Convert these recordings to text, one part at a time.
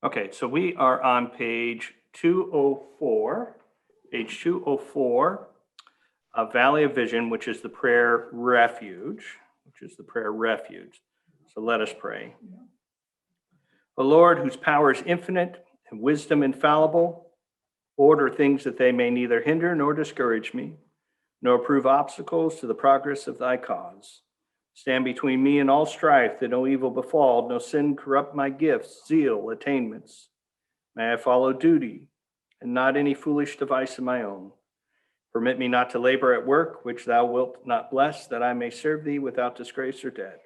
Okay, so we are on page 204, a Valley of Vision, which is the prayer refuge, So let us pray. O Lord, whose power is infinite and wisdom infallible, order things that they may neither hinder nor discourage me, nor prove obstacles to the progress of thy cause. Stand between me and all strife, that no evil befall, no sin corrupt my gifts, zeal, attainments. May I follow duty and not any foolish device of my own. Permit me not to labor at work which thou wilt not bless, that I may serve thee without disgrace or debt.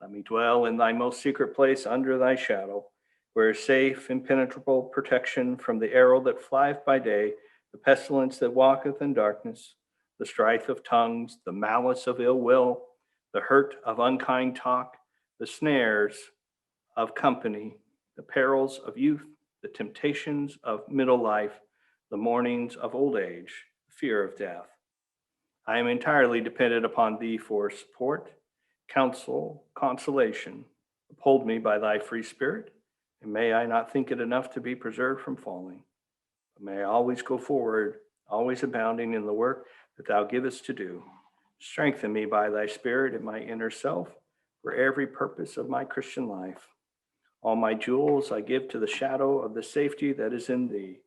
Let me dwell in thy most secret place under thy shadow, where is safe, impenetrable protection from the arrow that flieth by day, the pestilence that walketh in darkness, the strife of tongues, the malice of ill will, the hurt of unkind talk, the snares of company, the perils of youth, the temptations of middle life, the mournings of old age, the fear of death. I am entirely dependent upon thee for support, counsel, consolation. Uphold me by thy free spirit, and may I not think it enough to be preserved from falling. But may I always go forward, always abounding in the work that thou givest to do. Strengthen me by thy spirit in my inner self for every purpose of my Christian life. All my jewels I give to the shadow of the safety that is in thee.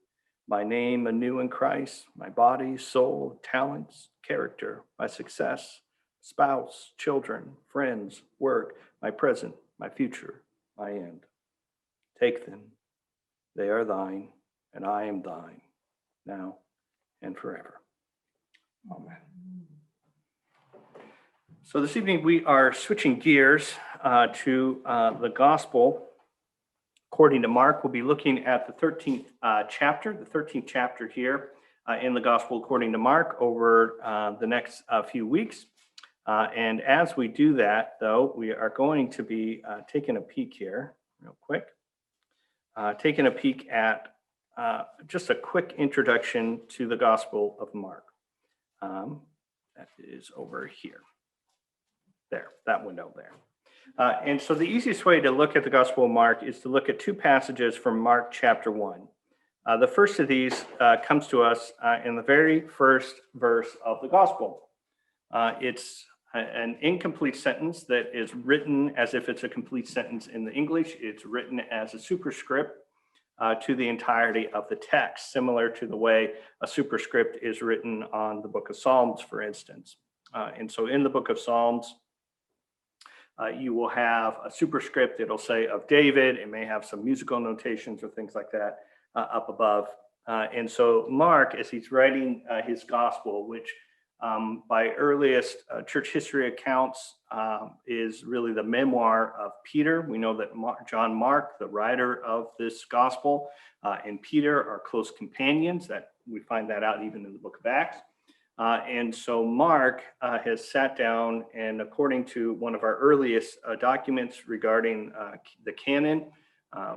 My name anew in Christ, my body, soul, talents, character, my success, spouse, children, friends, work, my present, my future, my end. Take them. They are thine, and I am thine, now and forever. Amen. So this evening we are switching gears to the gospel according to Mark. We'll be looking at the 13th chapter here in the gospel according to Mark over the next few weeks. And as we do that, though, we are going to be taking a peek here real quick, taking a peek at just a quick introduction to the Gospel of Mark. That is over here. There, that window there. And so the easiest way to look at the Gospel of Mark is to look at two passages from Mark chapter 1. The first of these comes to us in the very first verse of the Gospel. It's an incomplete sentence that is written as if it's a complete sentence in the English. It's written as a superscript to the entirety of the text, similar to the way a superscript is written on the book of Psalms, for instance. And so in the book of Psalms, you will have a superscript. It'll say of David. It may have some musical notations or things like that up above. And so Mark, as he's writing his gospel, which by earliest church history accounts is really the memoir of Peter. We know that John Mark, the writer of this gospel, and Peter are close companions. That we find that out even in the book of Acts. And so Mark has sat down, and according to one of our earliest documents regarding the canon,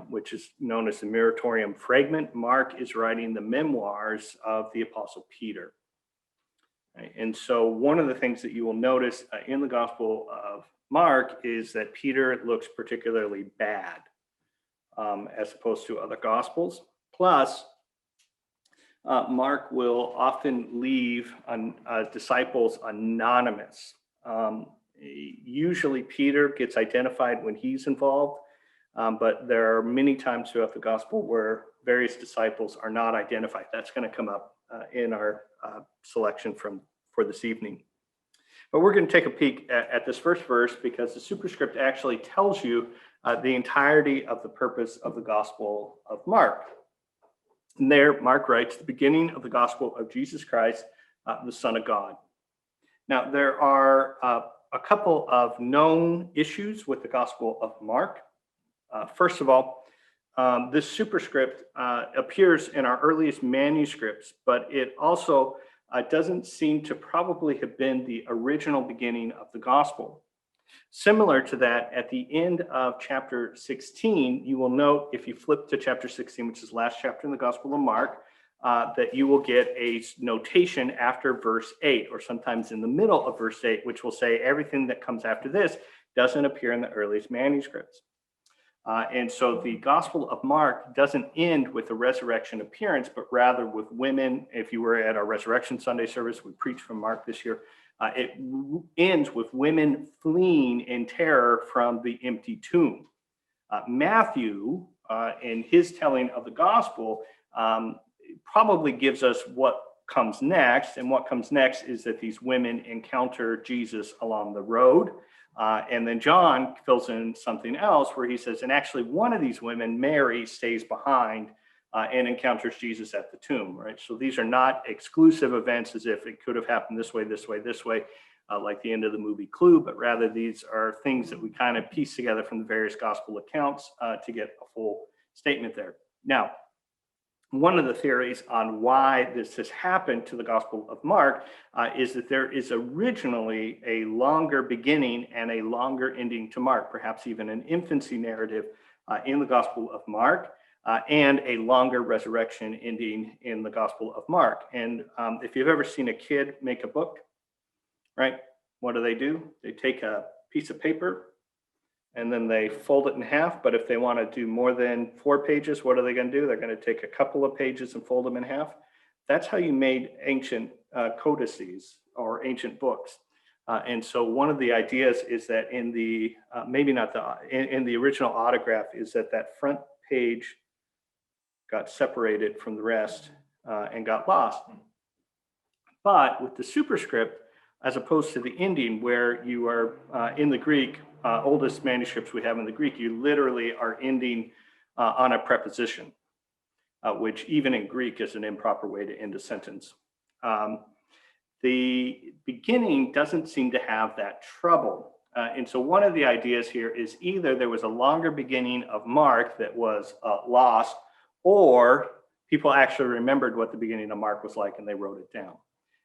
which is known as the Muratorium Fragment, Mark is writing the memoirs of the Apostle Peter. And so one of the things that you will notice in the Gospel of Mark is that Peter looks particularly bad as opposed to other Gospels. Plus, Mark will often leave disciples anonymous. Usually Peter gets identified when he's involved, but there are many times throughout the Gospel where various disciples are not identified. That's going to come up in our selection for this evening. But we're going to take a peek at this first verse because the superscript actually tells you the entirety of the purpose of the Gospel of Mark. And there, Mark writes, the beginning of the gospel of Jesus Christ, the Son of God. Now, there are a couple of known issues with the Gospel of Mark. First of all, this superscript appears in our earliest manuscripts, but it also doesn't seem to probably have been the original beginning of the gospel. Similar to that, at the end of chapter 16, you will note, if you flip to chapter 16, which is the last chapter in the Gospel of Mark, that you will get a notation after verse 8, or sometimes in the middle of verse 8, which will say everything that comes after this doesn't appear in the earliest manuscripts. And so the Gospel of Mark doesn't end with a resurrection appearance, but rather with women. If you were at our Resurrection Sunday service, we preached from Mark this year. It ends with women fleeing in terror from the empty tomb. Matthew, in his telling of the Gospel, probably gives us what comes next. And what comes next is that these women encounter Jesus along the road. And then John fills in something else where he says, and actually one of these women, Mary, stays behind and encounters Jesus at the tomb, right? So these are not exclusive events as if it could have happened this way, this way, this way, like the end of the movie Clue, but rather these are things that we kind of piece together from the various gospel accounts to get a full statement there. Now, one of the theories on why this has happened to the Gospel of Mark is that there is originally a longer beginning and a longer ending to Mark, perhaps even an infancy narrative in the Gospel of Mark, and a longer resurrection ending in the Gospel of Mark. And if you've ever seen a kid make a book, right, what do? They take a piece of paper and then they fold it in half. But if they want to do more than 4 pages, what are they going to do? They're going to take a couple of pages and fold them in half. That's how you made ancient codices or ancient books. And so one of the ideas is that in the, maybe not in the original autograph, is that front page got separated from the rest and got lost. But with the superscript, as opposed to the ending where you are in the Greek, oldest manuscripts we have in the Greek, you literally are ending on a preposition, which even in Greek is an improper way to end a sentence. The beginning doesn't seem to have that trouble. And so one of the ideas here is either there was a longer beginning of Mark that was lost, or people actually remembered what the beginning of Mark was like and they wrote it down.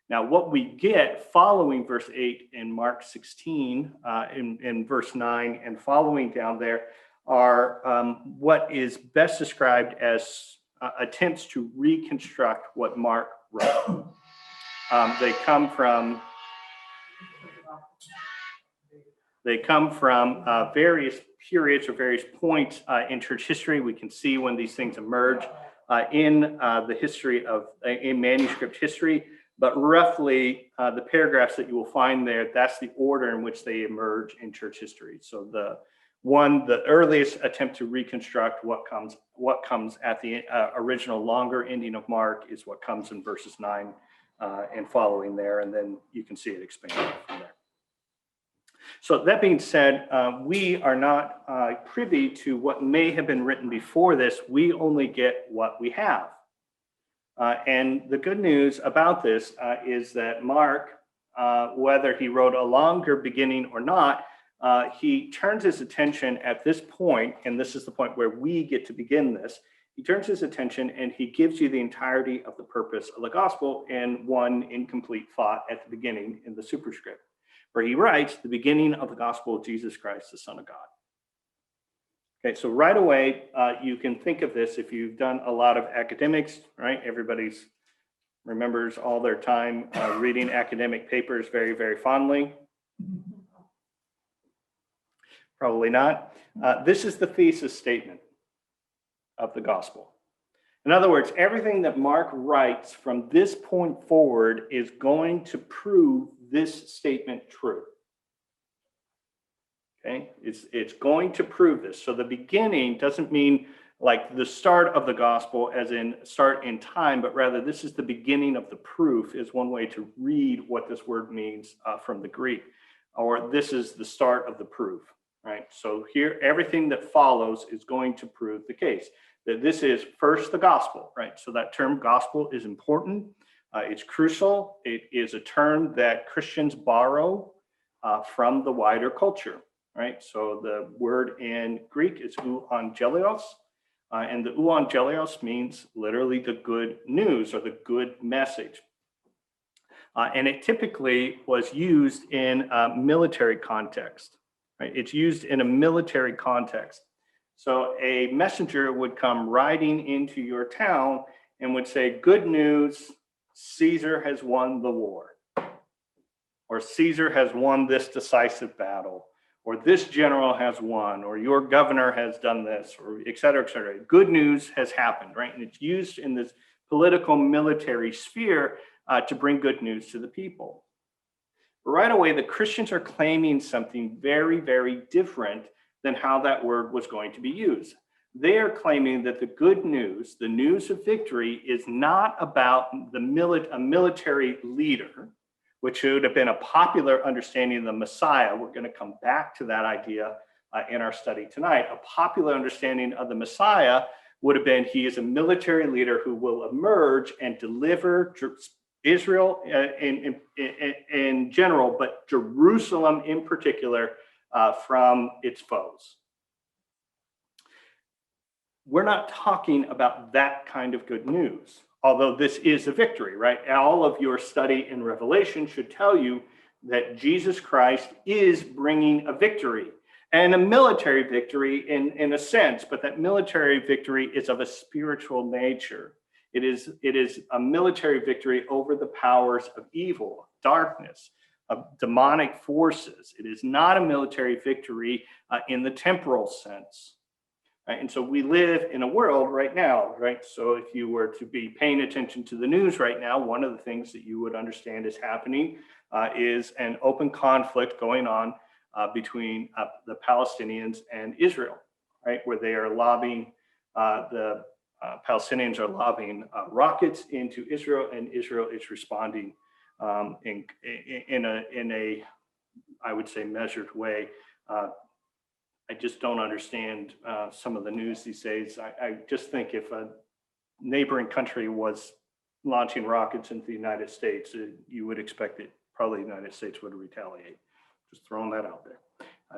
Now, what we get following verse 8 in Mark 16, in verse 9, and following down there are what is best described as attempts to reconstruct what Mark wrote. They come from various periods or various points in church history. We can see when these things emerge in the history of in manuscript history. But roughly, the paragraphs that you will find there, that's the order in which they emerge in church history. So the earliest attempt to reconstruct what comes at the original longer ending of Mark is what comes in verses 9 and following there, and then you can see it expanding from there. So that being said, we are not privy to what may have been written before this. We only get what we have. And the good news about this is that Mark, whether he wrote a longer beginning or not, he turns his attention at this point, and this is the point where we get to begin this, he turns his attention and he gives you the entirety of the purpose of the gospel in one incomplete thought at the beginning in the superscript, where he writes the beginning of the gospel of Jesus Christ, the Son of God. Okay, so right away, you can think of this if you've done a lot of academics, right? Everybody remembers all their time reading academic papers very, very fondly. Probably not. This is the thesis statement of the gospel. In other words, everything that Mark writes from this point forward is going to prove this statement true. Okay, it's going to prove this. So the beginning doesn't mean like the start of the gospel as in start in time, but rather this is the beginning of the proof is one way to read what this word means from the Greek, or this is the start of the proof, right? So here, everything that follows is going to prove the case, that this is first the gospel, right? So that term gospel is important. It's crucial. It is a term that Christians borrow from the wider culture. Right, so the word in Greek is euangelios, and the euangelios means literally the good news or the good message. And it typically was used in a military context, right? It's used in a military context. So a messenger would come riding into your town and would say, good news, Caesar has won the war, or Caesar has won this decisive battle, or this general has won, or your governor has done this, or et cetera, et cetera. Good news has happened, right? And it's used in this political military sphere to bring good news to the people. Right away, the Christians are claiming something very, very different than how that word was going to be used. They are claiming that the good news, the news of victory, is not about a military leader, which would have been a popular understanding of the Messiah. We're going to come back to that idea in our study tonight. A popular understanding of the Messiah would have been he is a military leader who will emerge and deliver Israel in general, but Jerusalem in particular, from its foes. We're not talking about that kind of good news, although this is a victory, right? All of your study in Revelation should tell you that Jesus Christ is bringing a victory, and a military victory in a sense, but that military victory is of a spiritual nature. It is a military victory over the powers of evil, darkness, of demonic forces. It is not a military victory in the temporal sense. Right? And so we live in a world right now, right? So if you were to be paying attention to the news right now, one of the things that you would understand is happening is an open conflict going on between the Palestinians and Israel, right? Where they are lobbying, the Palestinians are lobbing rockets into Israel, and Israel is responding in a, I would say, measured way. I just don't understand some of the news these days. I just think if a neighboring country was launching rockets into the United States, you would expect that probably the United States would retaliate. Just throwing that out there.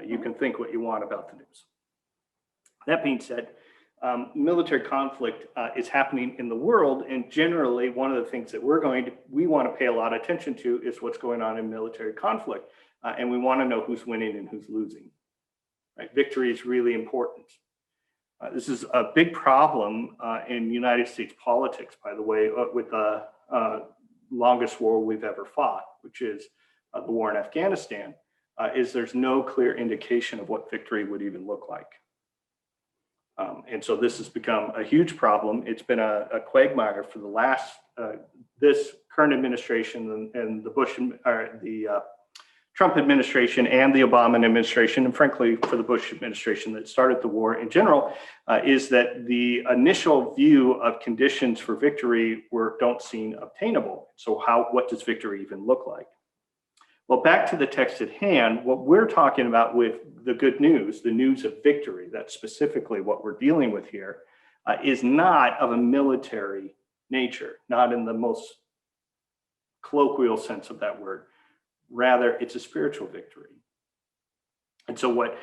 You can think what you want about the news. That being said, military conflict is happening in the world, and generally one of the things that we want to pay a lot of attention to is what's going on in military conflict, and we want to know who's winning and who's losing. Right? Victory is really important. This is a big problem in United States politics, by the way, with the longest war we've ever fought, which is the war in Afghanistan, is there's no clear indication of what victory would even look like. And so this has become a huge problem. It's been a quagmire for the last, this current administration and the Bush, or the Trump administration and the Obama administration, and frankly, for the Bush administration that started the war in general, is that the initial view of conditions for victory don't seem obtainable. So what does victory even look like? Well, back to the text at hand, what we're talking about with the good news, the news of victory, that's specifically what we're dealing with here, is not of a military nature, not in the most colloquial sense of that word. Rather, it's a spiritual victory. And so what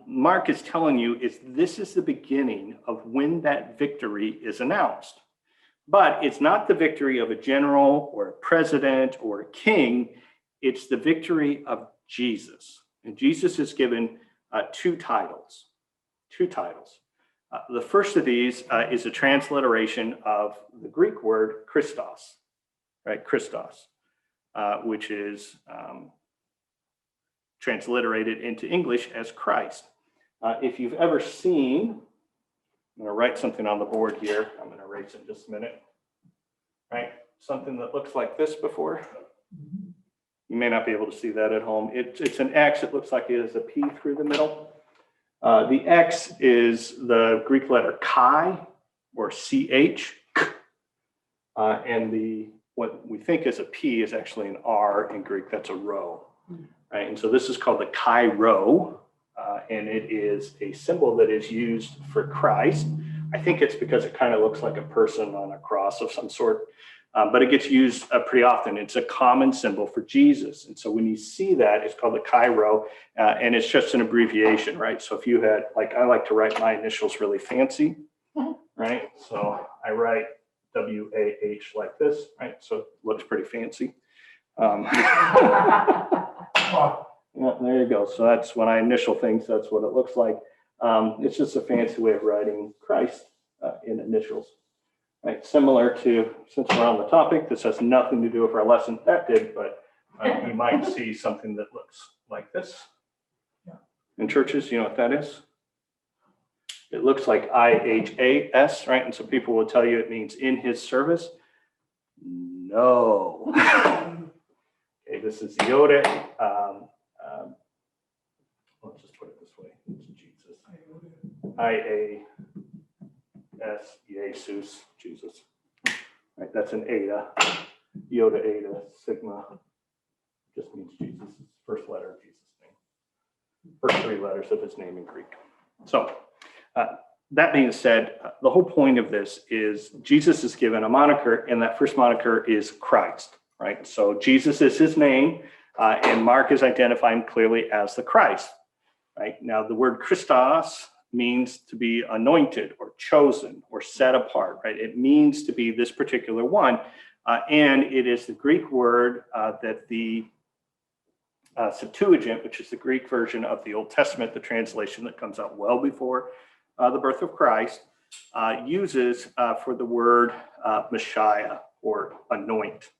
Mark is telling you is this is the beginning of when that victory is announced. But it's not the victory of a general or a president or a king. It's the victory of Jesus. And Jesus is given two titles. The first of these is a transliteration of the Greek word Christos, right? Christos. Which is transliterated into English as Christ. If you've ever seen, I'm going to write something on the board here. I'm going to erase it in just a minute. Right? Something that looks like this before. You may not be able to see that at home. It's an X. It looks like it has a P through the middle. The X is the Greek letter chi, or CH. And what we think is a P is actually an R in Greek. That's a rho, right? And so this is called the chi rho, and it is a symbol that is used for Christ. I think it's because it kind of looks like a person on a cross of some sort, but it gets used pretty often. It's a common symbol for Jesus. And so when you see that, it's called the chi rho, and it's just an abbreviation, right? So if you had, I like to write my initials really fancy, right? So I write W-A-H like this, right? So it looks pretty fancy. Yeah, there you go. So that's when I initial things, that's what it looks like. It's just a fancy way of writing Christ in initials, right? Similar to, since we're on the topic, this has nothing to do with our lesson. That did, but you might see something that looks like this, In churches, you know what that is? It looks like IHAS, right? And so people will tell you it means in his service. No. Okay, this is Yoda. Let's just put it this way. It's Jesus. IAS, Jesus, Jesus. Right, that's an Eta. Yoda, Eta, Sigma. Just means Jesus. First letter of Jesus' name. First three letters of his name in Greek. So, that being said, the whole point of this is Jesus is given a moniker, and that first moniker is Christ, right? So Jesus is his name, and Mark is identifying clearly as the Christ, right? Now, the word Christos means to be anointed or chosen or set apart, right? It means to be this particular one, and it is the Greek word that the Septuagint, which is the Greek version of the Old Testament, the translation that comes out well before the birth of Christ, uses for the word Messiah or anoint,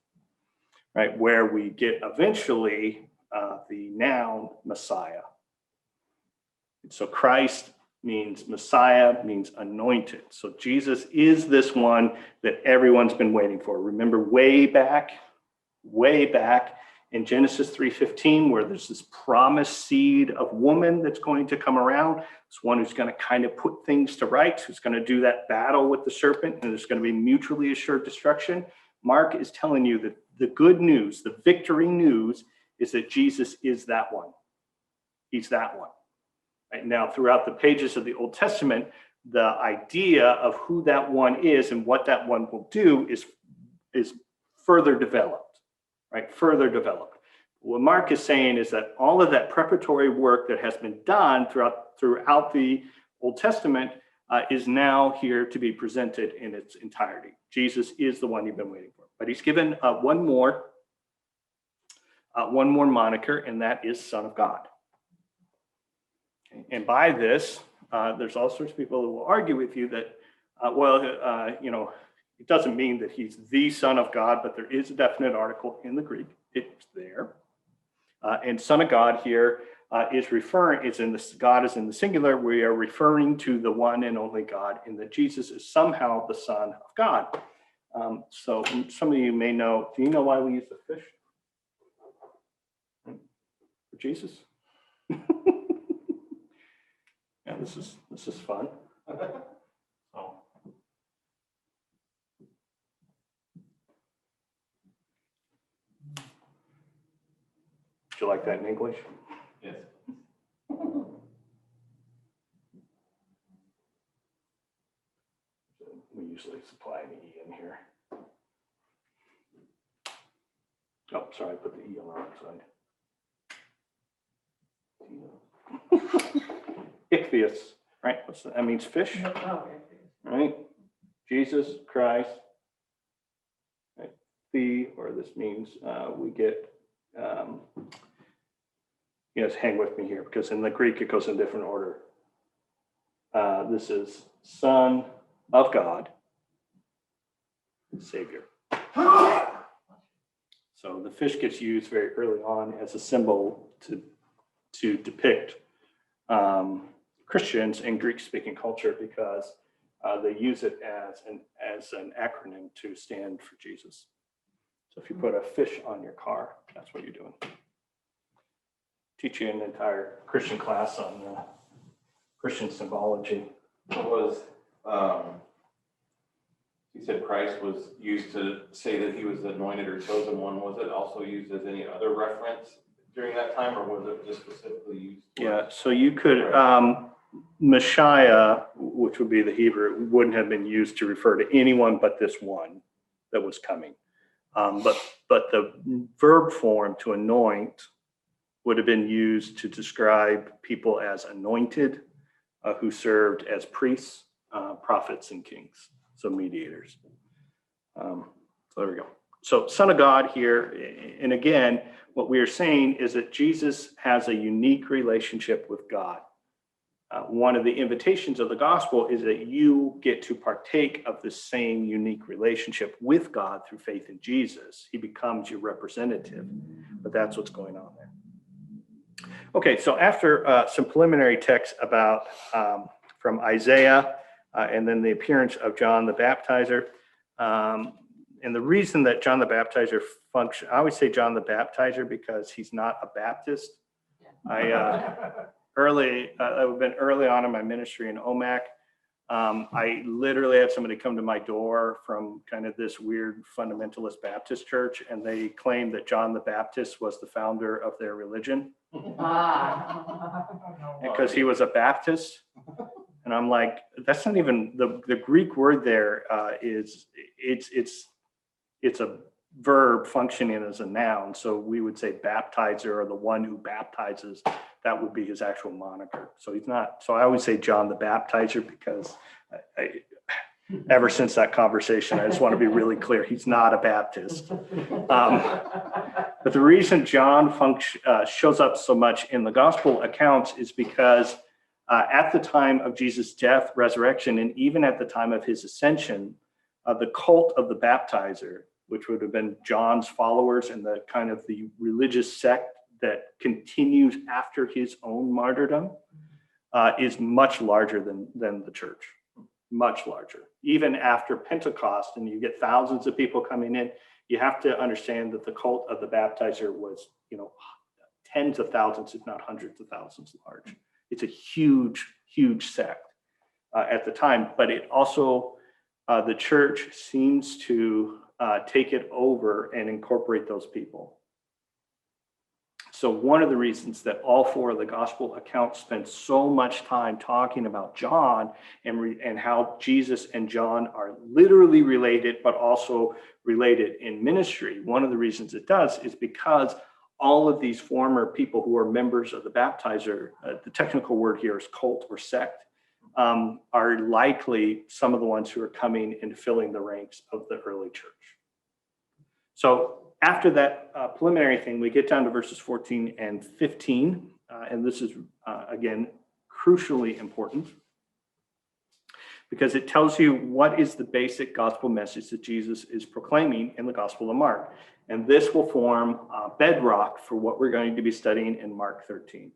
right? Where we get eventually the noun Messiah. So Christ means Messiah, means anointed. So Jesus is this one that everyone's been waiting for. Remember way back in Genesis 3:15, where there's this promised seed of woman that's going to come around. It's one who's going to kind of put things to rights, who's going to do that battle with the serpent, and there's going to be mutually assured destruction. Mark is telling you that the good news, the victory news, is that Jesus is that one. He's that one. Right now, throughout the pages of the Old Testament, the idea of who that one is and what that one will do is further developed, right? Further developed. What Mark is saying is that all of that preparatory work that has been done throughout the Old Testament is now here to be presented in its entirety. Jesus is the one you've been waiting for. But he's given one more moniker, and that is Son of God. And by this, there's all sorts of people who will argue with you that, it doesn't mean that he's the Son of God, but there is a definite article in the Greek. It's there. And Son of God here God is in the singular. We are referring to the one and only God, and that Jesus is somehow the Son of God. So some of you may know, do you know why we use the fish? For Jesus? Yeah, this is fun. So. Would you like that in English? Yes. We usually supply an E in here. Oh, sorry, I put the E on the wrong side. Ichthys, right? That means fish, right? Jesus Christ, right? This means we get. Hang with me here, because in the Greek it goes in different order. This is Son of God, Savior. So the fish gets used very early on as a symbol to depict Christians in Greek-speaking culture, because they use it as an acronym to stand for Jesus. So if you put a fish on your car, that's what you're doing. Teach you an entire Christian class on Christian symbology. Was you said Christ was used to say that he was the anointed or chosen one. Was it also used as any other reference during that time, or was it just specifically used? Yeah, so you could, Messiah, which would be the Hebrew, wouldn't have been used to refer to anyone but this one that was coming. But the verb form to anoint would have been used to describe people as anointed, who served as priests, prophets, and kings, so mediators. So there we go. So Son of God here, and again, what we are saying is that Jesus has a unique relationship with God. One of the invitations of the gospel is that you get to partake of the same unique relationship with God through faith in Jesus. He becomes your representative, but that's what's going on there. Okay, so after some preliminary text about from Isaiah and then the appearance of John the Baptizer, and the reason that John the Baptizer function, I always say John the Baptizer because he's not a Baptist. I've been early on in my ministry in OMAC. I literally had somebody come to my door from kind of this weird fundamentalist Baptist church, and they claimed that John the Baptist was the founder of their religion because he was a Baptist. And I'm like, that's not even the Greek word there. It's a verb functioning as a noun. So we would say baptizer, or the one who baptizes. That would be his actual moniker. So he's not. So I always say John the Baptizer because ever since that conversation, I just want to be really clear. He's not a Baptist. But the reason John shows up so much in the gospel accounts is because at the time of Jesus' death, resurrection, and even at the time of his ascension, the cult of the baptizer, which would have been John's followers and the kind of the religious sect that continues after his own martyrdom, is much larger than the church, much larger. Even after Pentecost, and you get thousands of people coming in, you have to understand that the cult of the baptizer was, tens of thousands, if not hundreds of thousands large. It's a huge, huge sect at the time, but it also, the church seems to take it over and incorporate those people. So one of the reasons that all four of the gospel accounts spend so much time talking about John and how Jesus and John are literally related, but also related in ministry, one of the reasons it does is because all of these former people who are members of the baptizer, the technical word here is cult or sect, are likely some of the ones who are coming and filling the ranks of the early church. So after that preliminary thing, we get down to verses 14 and 15, and this is, again, crucially important because it tells you what is the basic gospel message that Jesus is proclaiming in the Gospel of Mark. And this will form bedrock for what we're going to be studying in Mark 13.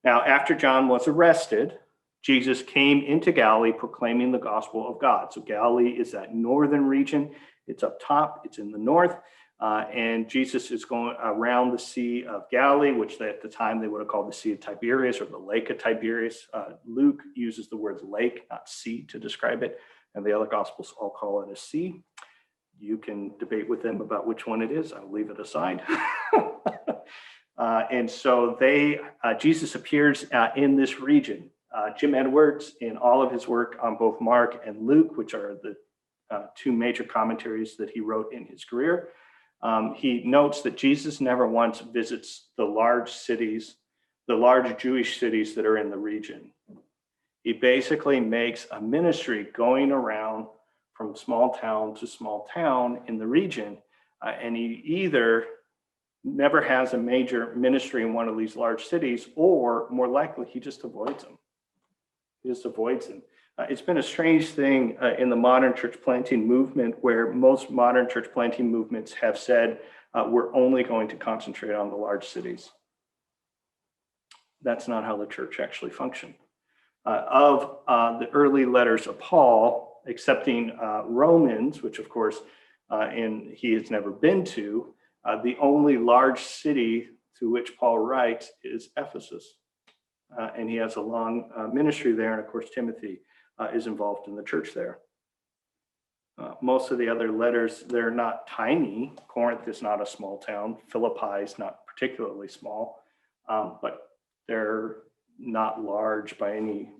Now, after John was arrested, Jesus came into Galilee proclaiming the gospel of God. So Galilee is that northern region. It's up top. It's in the north. And Jesus is going around the Sea of Galilee, which at the time they would have called the Sea of Tiberias or the Lake of Tiberias. Luke uses the word lake, not sea, to describe it. And the other Gospels all call it a sea. You can debate with them about which one it is. I'll leave it aside. And so Jesus appears in this region. Jim Edwards, in all of his work on both Mark and Luke, which are the two major commentaries that he wrote in his career, he notes that Jesus never once visits the large cities, the large Jewish cities that are in the region. He basically makes a ministry going around from small town to small town in the region, and he either never has a major ministry in one of these large cities, or more likely, he just avoids them. He just avoids them. It's been a strange thing in the modern church planting movement, where most modern church planting movements have said, we're only going to concentrate on the large cities. That's not how the church actually functioned. Of the early letters of Paul, excepting Romans, which of course he has never been to, the only large city to which Paul writes is Ephesus. And he has a long ministry there. And of course, Timothy is involved in the church there. Most of the other letters, they're not tiny. Corinth is not a small town. Philippi is not particularly small, but they're not large by any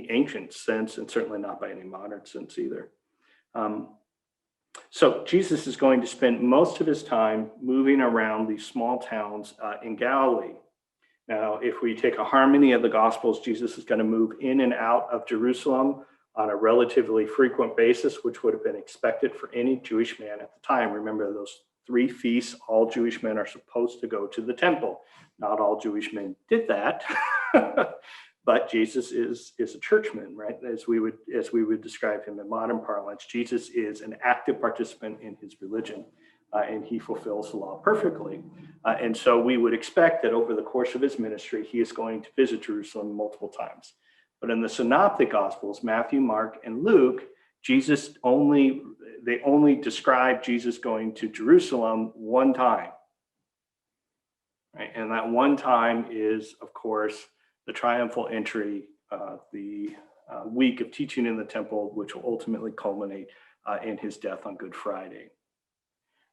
ancient sense, and certainly not by any modern sense either. So Jesus is going to spend most of his time moving around these small towns in Galilee. Now, if we take a harmony of the Gospels, Jesus is going to move in and out of Jerusalem on a relatively frequent basis, which would have been expected for any Jewish man at the time. Remember, those 3 feasts, all Jewish men are supposed to go to the temple. Not all Jewish men did that, but Jesus is a churchman, right? As we would describe him in modern parlance, Jesus is an active participant in his religion. And he fulfills the law perfectly. And so we would expect that over the course of his ministry, he is going to visit Jerusalem multiple times. But in the Synoptic Gospels, Matthew, Mark, and Luke, they only describe Jesus going to Jerusalem one time. Right? And that one time is, of course, the triumphal entry, the week of teaching in the temple, which will ultimately culminate in his death on Good Friday.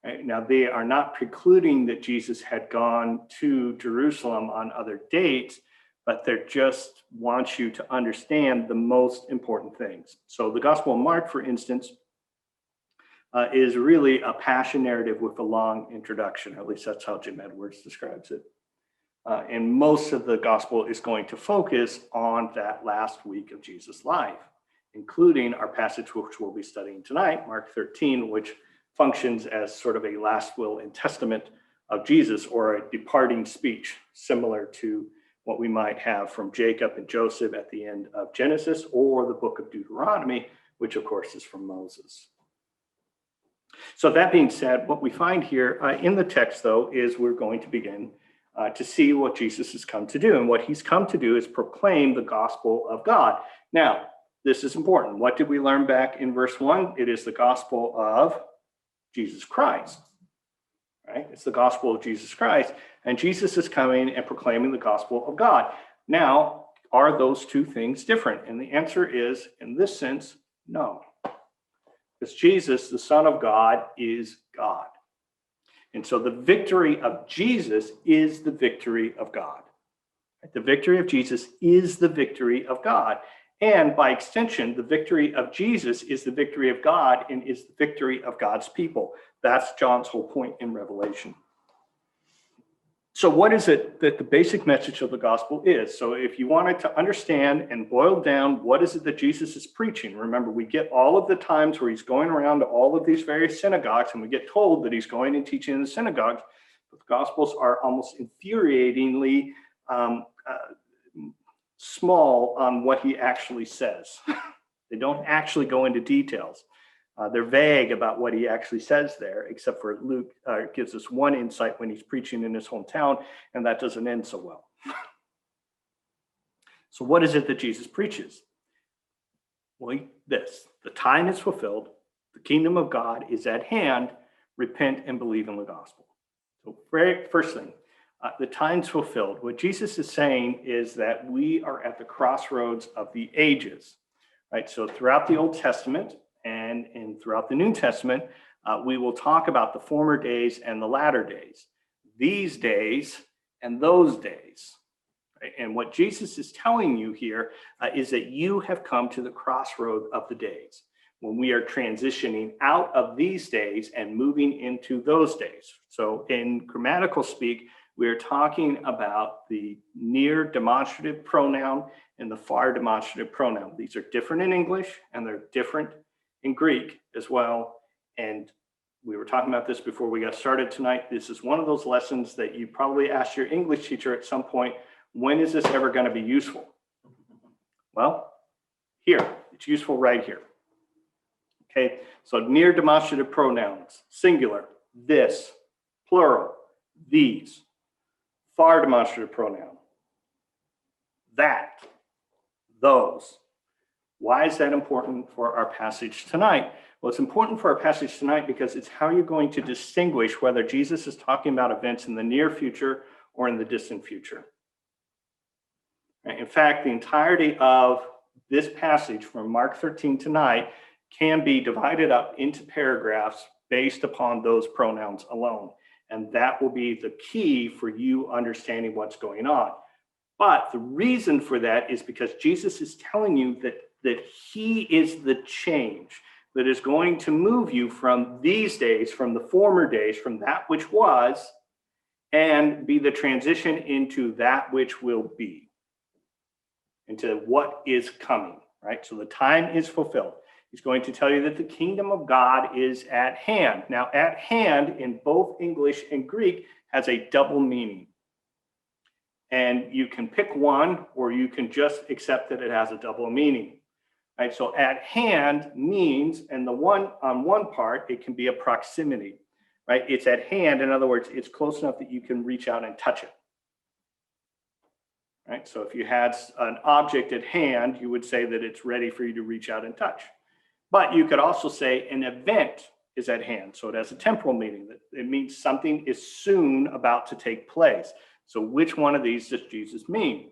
Right? Now, they are not precluding that Jesus had gone to Jerusalem on other dates, but they just want you to understand the most important things. So the Gospel of Mark, for instance, is really a passion narrative with a long introduction. At least that's how Jim Edwards describes it. And most of the gospel is going to focus on that last week of Jesus' life, including our passage which we'll be studying tonight, Mark 13, which functions as sort of a last will and testament of Jesus, or a departing speech, similar to what we might have from Jacob and Joseph at the end of Genesis, or the book of Deuteronomy, which of course is from Moses. So that being said, what we find here in the text, though, is we're going to begin to see what Jesus has come to do. And what he's come to do is proclaim the gospel of God. Now, this is important. What did we learn back in verse 1? It is the gospel of Jesus Christ. Right? It's the gospel of Jesus Christ. And Jesus is coming and proclaiming the gospel of God. Now, are those two things different? And the answer is, in this sense, no. Because Jesus, the Son of God, is God. And so the victory of Jesus is the victory of God. The victory of Jesus is the victory of God. And by extension, the victory of Jesus is the victory of God and is the victory of God's people. That's John's whole point in Revelation. So what is it that the basic message of the gospel is? So if you wanted to understand and boil down what is it that Jesus is preaching, remember, we get all of the times where he's going around to all of these various synagogues, and we get told that he's going and teaching in the synagogues, but the gospels are almost infuriatingly small on what he actually says. They don't actually go into details. They're vague about what he actually says there, except for Luke gives us one insight when he's preaching in his hometown, and that doesn't end so well. So what is it that Jesus preaches? Well, the time is fulfilled. The kingdom of God is at hand. Repent and believe in the gospel. So first thing, the time's fulfilled. What Jesus is saying is that we are at the crossroads of the ages, right? So throughout the Old Testament, and throughout the New Testament, we will talk about the former days and the latter days, these days and those days. Right? And what Jesus is telling you here is that you have come to the crossroad of the days, when we are transitioning out of these days and moving into those days. So in grammatical speak, we're talking about the near demonstrative pronoun and the far demonstrative pronoun. These are different in English, and they're different in Greek as well. And we were talking about this before we got started tonight. This is one of those lessons that you probably asked your English teacher at some point, when is this ever going to be useful? Well, here, it's useful right here. Okay, so near demonstrative pronouns, singular, this, plural, these, far demonstrative pronoun, that, those. Why is that important for our passage tonight? Well, it's important for our passage tonight because it's how you're going to distinguish whether Jesus is talking about events in the near future or in the distant future. In fact, the entirety of this passage from Mark 13 tonight can be divided up into paragraphs based upon those pronouns alone. And that will be the key for you understanding what's going on. But the reason for that is because Jesus is telling you that he is the change that is going to move you from these days, from the former days, from that which was, and be the transition into that which will be, into what is coming, right? So the time is fulfilled. He's going to tell you that the kingdom of God is at hand. Now, at hand in both English and Greek has a double meaning. And you can pick one, or you can just accept that it has a double meaning. Right, so at hand means, and the one on one part, it can be a proximity. right? It's at hand. In other words, it's close enough that you can reach out and touch it. Right? So if you had an object at hand, you would say that it's ready for you to reach out and touch. But you could also say an event is at hand. So it has a temporal meaning. That it means something is soon about to take place. So which one of these does Jesus mean?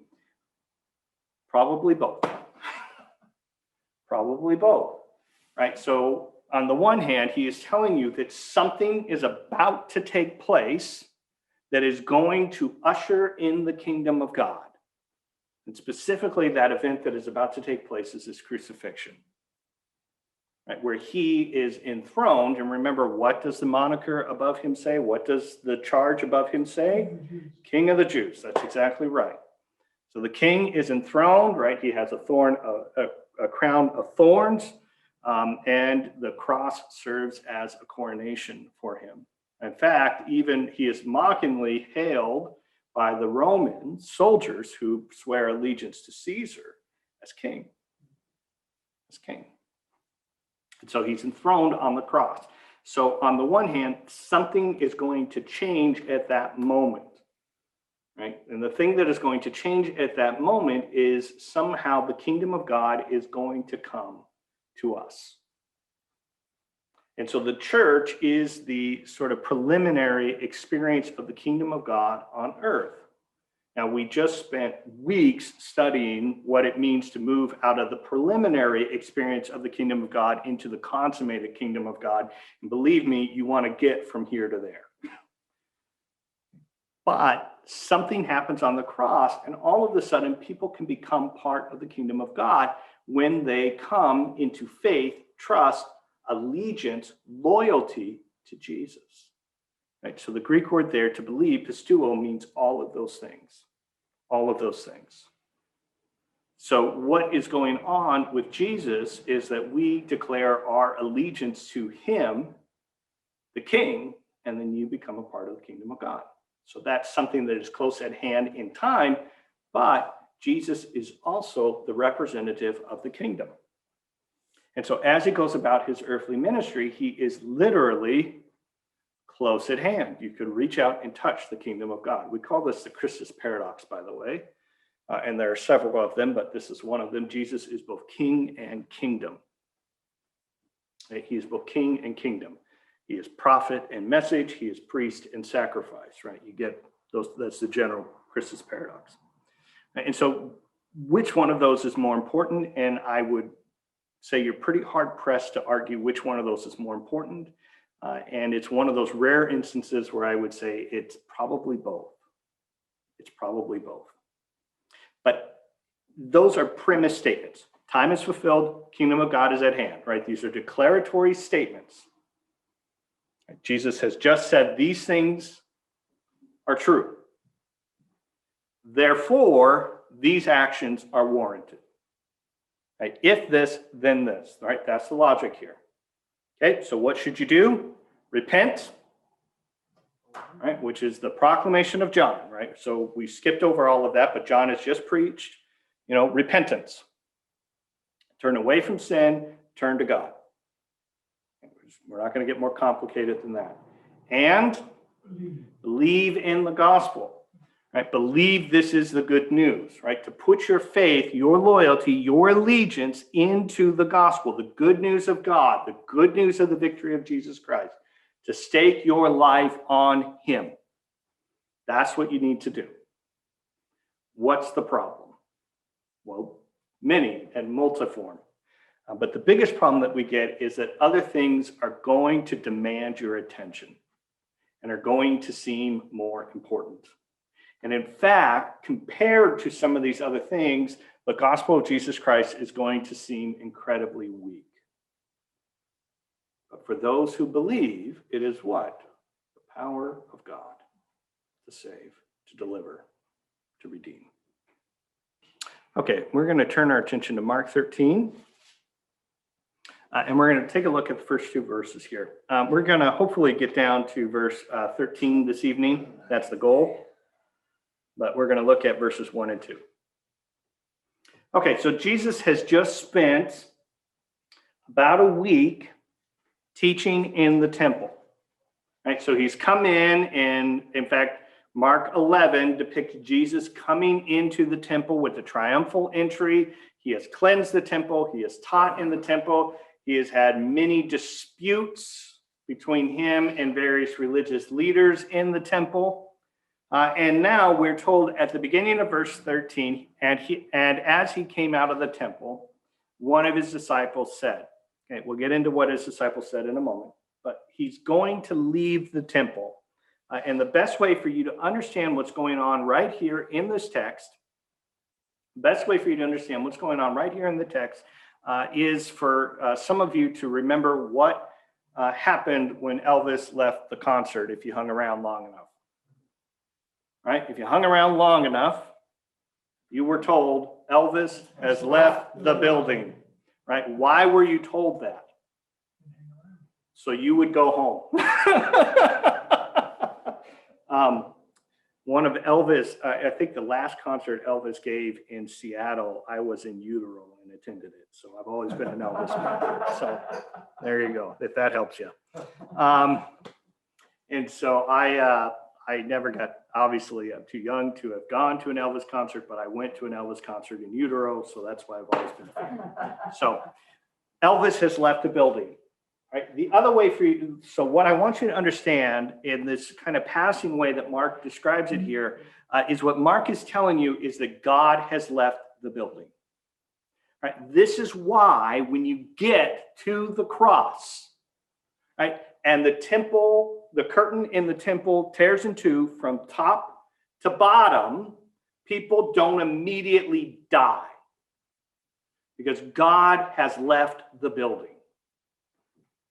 Probably both. Probably both. Right? So on the one hand, he is telling you that something is about to take place that is going to usher in the kingdom of God. And specifically, that event that is about to take place is his crucifixion, right? Where he is enthroned. And remember, what does the moniker above him say? What does the charge above him say? King of the Jews. That's exactly right. So the king is enthroned, right? He has a crown of thorns, and the cross serves as a coronation for him. In fact, even he is mockingly hailed by the Roman soldiers who swear allegiance to Caesar as king. As king. And so he's enthroned on the cross. So on the one hand, something is going to change at that moment. Right? And the thing that is going to change at that moment is somehow the kingdom of God is going to come to us. And so the church is the sort of preliminary experience of the kingdom of God on earth. Now, we just spent weeks studying what it means to move out of the preliminary experience of the kingdom of God into the consummated kingdom of God. And believe me, you want to get from here to there. But something happens on the cross, and all of a sudden, people can become part of the kingdom of God when they come into faith, trust, allegiance, loyalty to Jesus. Right? So the Greek word there, to believe, pisteuo, means all of those things. All of those things. So what is going on with Jesus is that we declare our allegiance to him, the king, and then you become a part of the kingdom of God. So that's something that is close at hand in time, but Jesus is also the representative of the kingdom. And so as he goes about his earthly ministry, he is literally close at hand. You could reach out and touch the kingdom of God. We call this the Christus paradox, by the way. And there are several of them, but this is one of them. Jesus is both king and kingdom. He is both king and kingdom. He is prophet and message. He is priest and sacrifice, right? You get those. That's the general Christus paradox. And so which one of those is more important? And I would say you're pretty hard pressed to argue which one of those is more important. And it's one of those rare instances where I would say it's probably both. It's probably both. But those are premise statements. Time is fulfilled, kingdom of God is at hand, right? These are declaratory statements. Jesus has just said these things are true. Therefore, these actions are warranted. Right? If this, then this, right? That's the logic here. Okay, so what should you do? Repent, right? Which is the proclamation of John, right? So we skipped over all of that, but John has just preached, repentance. Turn away from sin, turn to God. We're not going to get more complicated than that. And believe in the gospel. Right? Believe this is the good news, right? To put your faith, your loyalty, your allegiance into the gospel, the good news of God, the good news of the victory of Jesus Christ, to stake your life on him. That's what you need to do. What's the problem? Well, many and multiform. But the biggest problem that we get is that other things are going to demand your attention and are going to seem more important. And in fact, compared to some of these other things, the gospel of Jesus Christ is going to seem incredibly weak. But for those who believe, it is what? The power of God to save, to deliver, to redeem. Okay, we're going to turn our attention to Mark 13. And we're going to take a look at the first two verses here. We're going to hopefully get down to verse 13 this evening. That's the goal. But we're going to look at verses 1 and 2. Okay, so Jesus has just spent about a week teaching in the temple. right? So he's come in fact, Mark 11 depicts Jesus coming into the temple with a triumphal entry. He has cleansed the temple. He has taught in the temple. He has had many disputes between him and various religious leaders in the temple. And now we're told at the beginning of verse 13, and as he came out of the temple, one of his disciples said, okay, we'll get into what his disciples said in a moment, but he's going to leave the temple. And the best way for you to understand what's going on right here in this text, is for some of you to remember what happened when Elvis left the concert, if you hung around long enough. Right? If you hung around long enough, you were told Elvis has left the building. Right? Why were you told that? So you would go home. One of Elvis, I think the last concert Elvis gave in Seattle, I was in utero and attended it. So I've always been an Elvis fan. So there you go, if that helps you. And so I never got, obviously I'm too young to have gone to an Elvis concert, but I went to an Elvis concert in utero. So that's why I've always been a fan. So Elvis has left the building. Right. The other way for you, so what I want you to understand in this kind of passing way that Mark describes it here, is what Mark is telling you is that God has left the building. Right. This is why when you get to the cross, right, and the temple, the curtain in the temple tears in two from top to bottom, people don't immediately die because God has left the building.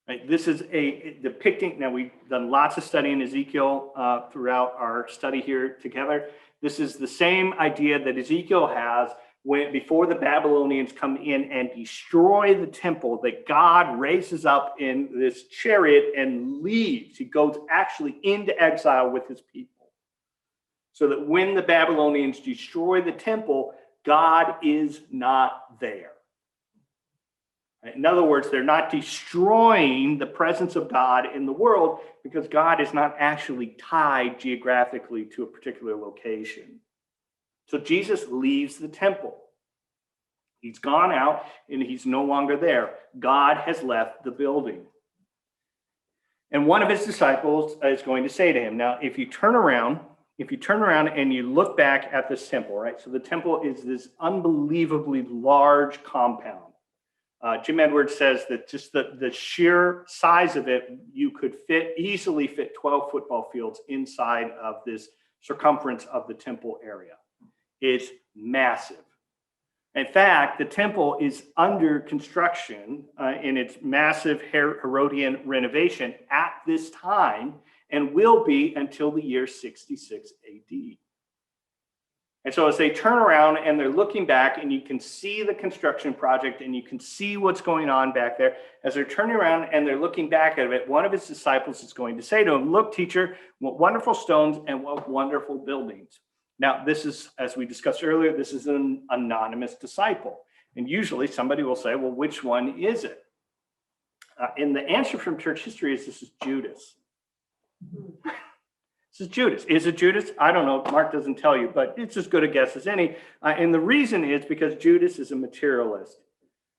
Right, this is a depicting, now we've done lots of study in Ezekiel throughout our study here together. This is the same idea that Ezekiel has before the Babylonians come in and destroy the temple, that God raises up in this chariot and leaves. He goes actually into exile with his people. So that when the Babylonians destroy the temple, God is not there. In other words, they're not destroying the presence of God in the world because God is not actually tied geographically to a particular location. So Jesus leaves the temple. He's gone out and he's no longer there. God has left the building. And one of his disciples is going to say to him, now, if you turn around and you look back at this temple, right? So the temple is this unbelievably large compound. Jim Edwards says that just the sheer size of it, you could easily fit 12 football fields inside of this circumference of the temple area. It's massive. In fact, the temple is under construction in its massive Herodian renovation at this time and will be until the year 66 AD. And so as they turn around and they're looking back and you can see the construction project and you can see what's going on back there, as they're turning around and they're looking back at it, one of his disciples is going to say to him, look, teacher, what wonderful stones and what wonderful buildings. Now, this is, as we discussed earlier, this is an anonymous disciple. And usually somebody will say, well, which one is it? And the answer from church history is this is Judas. This is Judas. Is it Judas? I don't know. Mark doesn't tell you, but it's as good a guess as any. And the reason is because Judas is a materialist.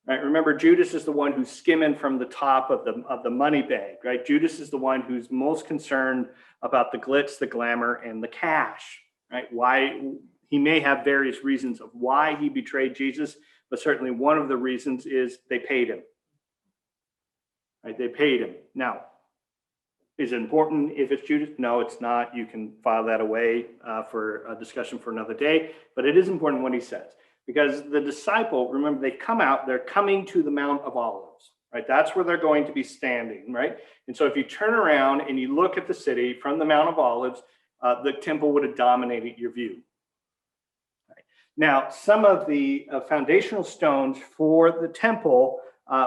Right? Remember, Judas is the one who's skimming from the top of the money bag. Right? Judas is the one who's most concerned about the glitz, the glamour, and the cash. Right? Why he may have various reasons of why he betrayed Jesus, but certainly one of the reasons is they paid him. Right? They paid him. Now, is it important if it's Judas? No, it's not. You can file that away for a discussion for another day. But it is important what he says. Because the disciple, remember, they come out, they're coming to the Mount of Olives. Right? That's where they're going to be standing. Right? And so if you turn around and you look at the city from the Mount of Olives, the temple would have dominated your view. Right? Now, some of the foundational stones for the temple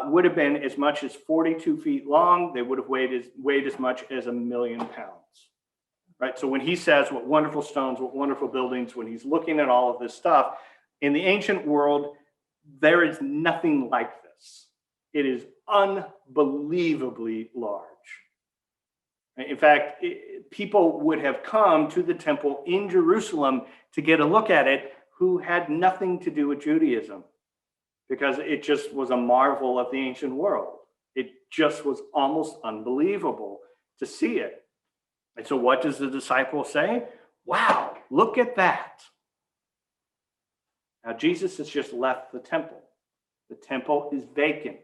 would have been as much as 42 feet long. They would have weighed as much as 1 million pounds. Right? So when he says what wonderful stones, what wonderful buildings, when he's looking at all of this stuff, in the ancient world, there is nothing like this. It is unbelievably large. In fact, people would have come to the temple in Jerusalem to get a look at it who had nothing to do with Judaism, because it just was a marvel of the ancient world. It just was almost unbelievable to see it. And so what does the disciple say? Wow, look at that. Now, Jesus has just left the temple. The temple is vacant.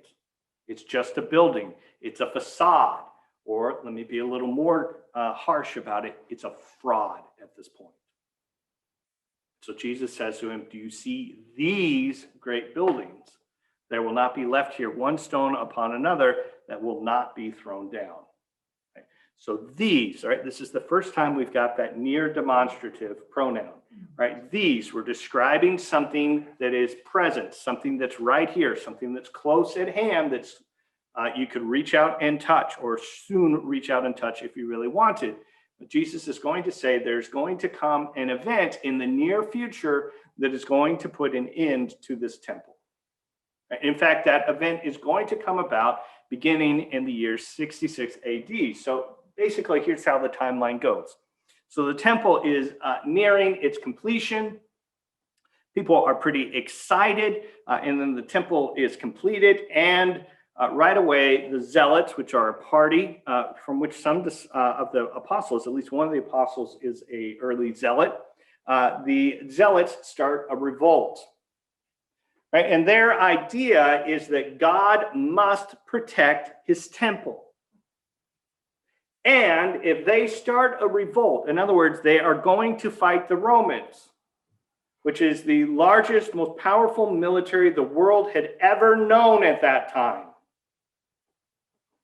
It's just a building. It's a facade. Or let me be a little more harsh about it. It's a fraud at this point. So Jesus says to him, do you see these great buildings? There will not be left here one stone upon another that will not be thrown down. Okay. So these, right, this is the first time we've got that near demonstrative pronoun, right? These, we're describing something that is present, something that's right here, something that's close at hand, that's you could reach out and touch, or soon reach out and touch if you really wanted. But Jesus is going to say there's going to come an event in the near future that is going to put an end to this temple. In fact, that event is going to come about beginning in the year 66 AD. So basically, here's how the timeline goes. So the temple is nearing its completion. People are pretty excited, and then the temple is completed, and right away, the zealots, which are a party from which some of the apostles, at least one of the apostles is an early zealot, the zealots start a revolt. Right? And their idea is that God must protect his temple. And if they start a revolt, in other words, they are going to fight the Romans, which is the largest, most powerful military the world had ever known at that time,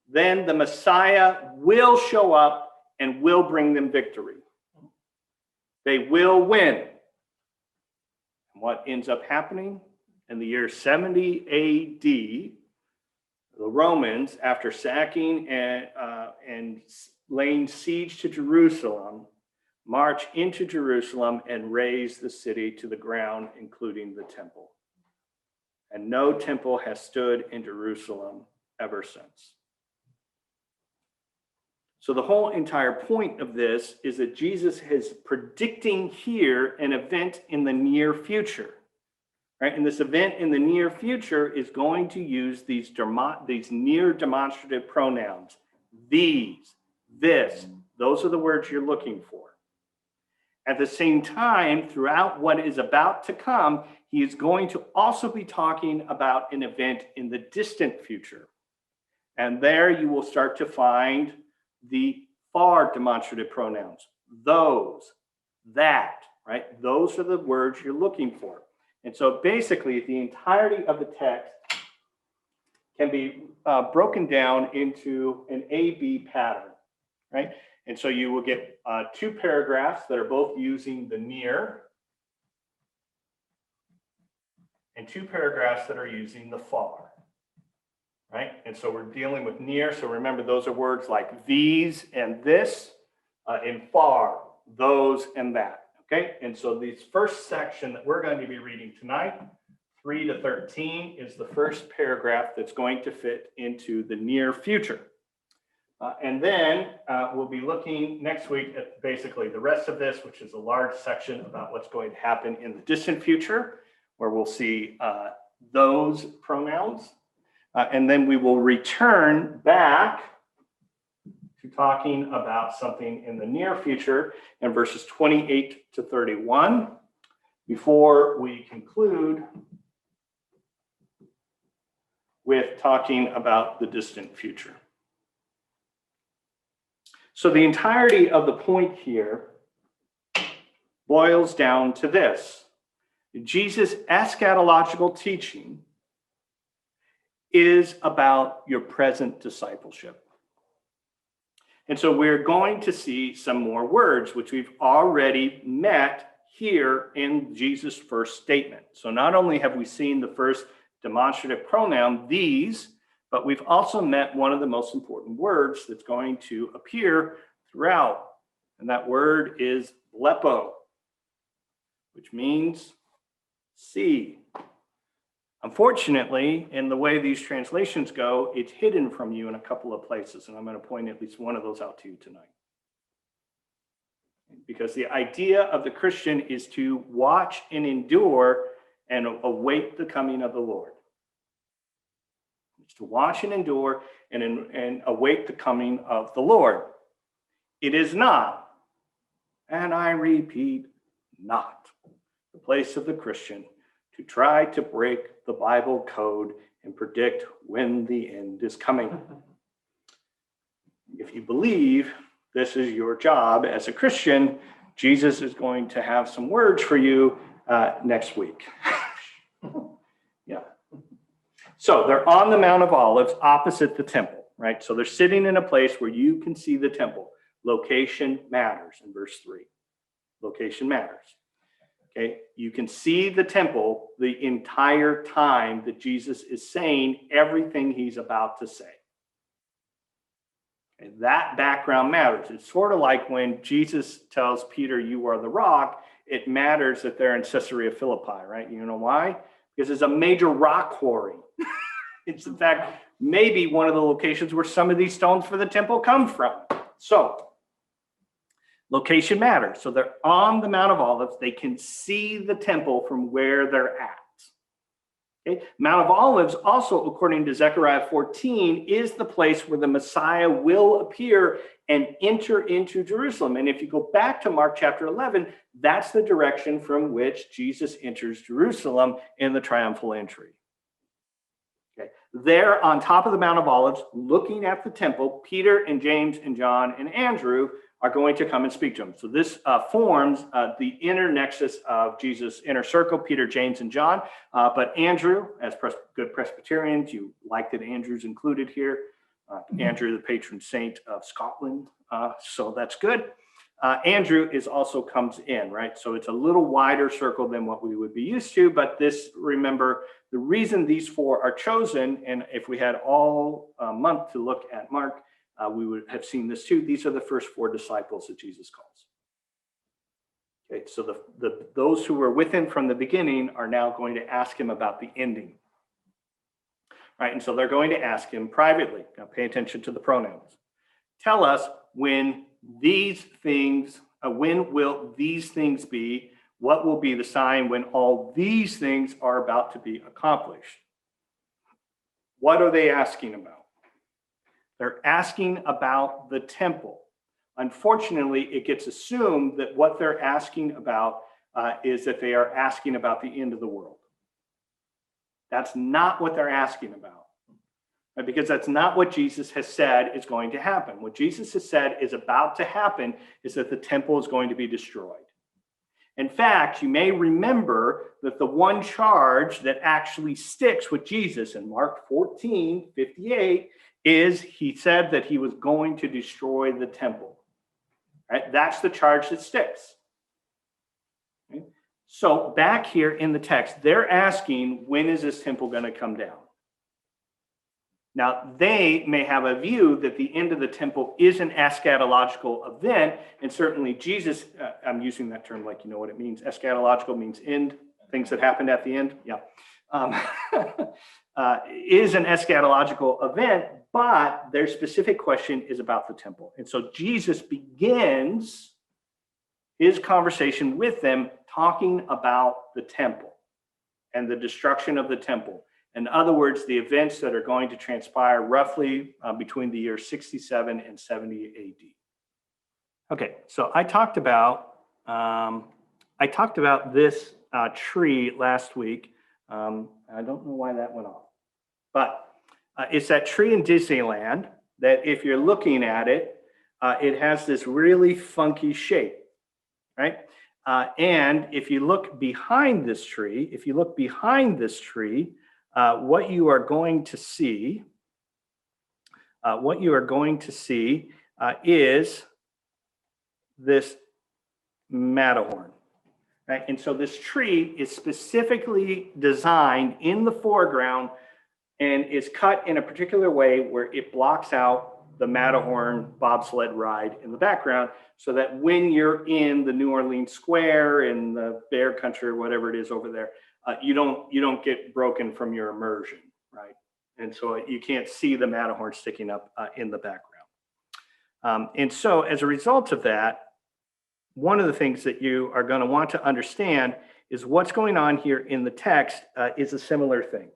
then the Messiah will show up and will bring them victory. They will win. And what ends up happening? In the year 70 AD, the Romans, after sacking and laying siege to Jerusalem, march into Jerusalem and raze the city to the ground, including the temple. And no temple has stood in Jerusalem ever since. So the whole entire point of this is that Jesus is predicting here an event in the near future. Right? And this event in the near future is going to use these near demonstrative pronouns. These, this, those are the words you're looking for. At the same time, throughout what is about to come, he is going to also be talking about an event in the distant future. And there you will start to find the far demonstrative pronouns. Those, that, right? Those are the words you're looking for. And so basically, the entirety of the text can be broken down into an A-B pattern, right? And so you will get two paragraphs that are both using the near, and two paragraphs that are using the far, right? And so we're dealing with near. So remember, those are words like these and this, and far, those and that. Okay, and so this first section that we're going to be reading tonight, 3 to 13, is the first paragraph that's going to fit into the near future. And then we'll be looking next week at basically the rest of this, which is a large section about what's going to happen in the distant future, where we'll see those pronouns. And then we will return back to talking about something in the near future in verses 28 to 31 before we conclude with talking about the distant future. So the entirety of the point here boils down to this. Jesus' eschatological teaching is about your present discipleship. And so we're going to see some more words, which we've already met here in Jesus' first statement. So not only have we seen the first demonstrative pronoun, these, but we've also met one of the most important words that's going to appear throughout. And that word is blepo, which means see. Unfortunately, in the way these translations go, it's hidden from you in a couple of places, and I'm going to point at least one of those out to you tonight. Because the idea of the Christian is to watch and endure and await the coming of the Lord. It's to watch and endure and await the coming of the Lord. It is not, and I repeat, not the place of the Christian to try to break the Bible code and predict when the end is coming. If you believe this is your job as a Christian, Jesus is going to have some words for you next week. Yeah. So they're on the Mount of Olives opposite the temple, right? So they're sitting in a place where you can see the temple. Location matters in verse 3. Location matters. Okay, you can see the temple the entire time that Jesus is saying everything he's about to say. Okay, that background matters. It's sort of like when Jesus tells Peter, "You are the rock." It matters that they're in Caesarea Philippi, right? You know why? Because it's a major rock quarry. It's in fact maybe one of the locations where some of these stones for the temple come from. So location matters. So they're on the Mount of Olives. They can see the temple from where they're at. Okay? Mount of Olives also, according to Zechariah 14, is the place where the Messiah will appear and enter into Jerusalem. And if you go back to Mark chapter 11, that's the direction from which Jesus enters Jerusalem in the triumphal entry. Okay. There on top of the Mount of Olives, looking at the temple, Peter and James and John and Andrew are going to come and speak to him. So this forms the inner nexus of Jesus' inner circle, Peter, James, and John. But Andrew, as good Presbyterians, you like that Andrew's included here. Andrew, the patron saint of Scotland. So that's good. Andrew also comes in, right? So it's a little wider circle than what we would be used to. But this, remember, the reason these four are chosen, and if we had all month to look at Mark, we would have seen this too. These are the first four disciples that Jesus calls. Okay, so those who were with him from the beginning are now going to ask him about the ending. Right, and so they're going to ask him privately. Now pay attention to the pronouns. Tell us when these things, when will these things be? What will be the sign when all these things are about to be accomplished? What are they asking about? They're asking about the temple. Unfortunately, it gets assumed that what they're asking about is that they are asking about the end of the world. That's not what they're asking about, right? Because that's not what Jesus has said is going to happen. What Jesus has said is about to happen is that the temple is going to be destroyed. In fact, you may remember that the one charge that actually sticks with Jesus in Mark 14:58 is he said that he was going to destroy the temple. Right? That's the charge that sticks. Okay? So back here in the text, they're asking, when is this temple going to come down? Now, they may have a view that the end of the temple is an eschatological event, and certainly Jesus, I'm using that term like you know what it means. Eschatological means end, things that happened at the end. Yeah. Is an eschatological event, but their specific question is about the temple. And so Jesus begins his conversation with them talking about the temple and the destruction of the temple. In other words, the events that are going to transpire roughly between the years 67 and 70 AD. Okay, so I talked about this tree last week. I don't know why that went off, but it's that tree in Disneyland that if you're looking at it, it has this really funky shape, right? And if you look behind this tree, what you are going to see is this Matterhorn. Right? And so this tree is specifically designed in the foreground and is cut in a particular way where it blocks out the Matterhorn bobsled ride in the background, so that when you're in the New Orleans Square in the Bear Country or whatever it is over there, you don't get broken from your immersion, right? And so you can't see the Matterhorn sticking up in the background. And so as a result of that, one of the things that you are going to want to understand is what's going on here in the text is a similar thing.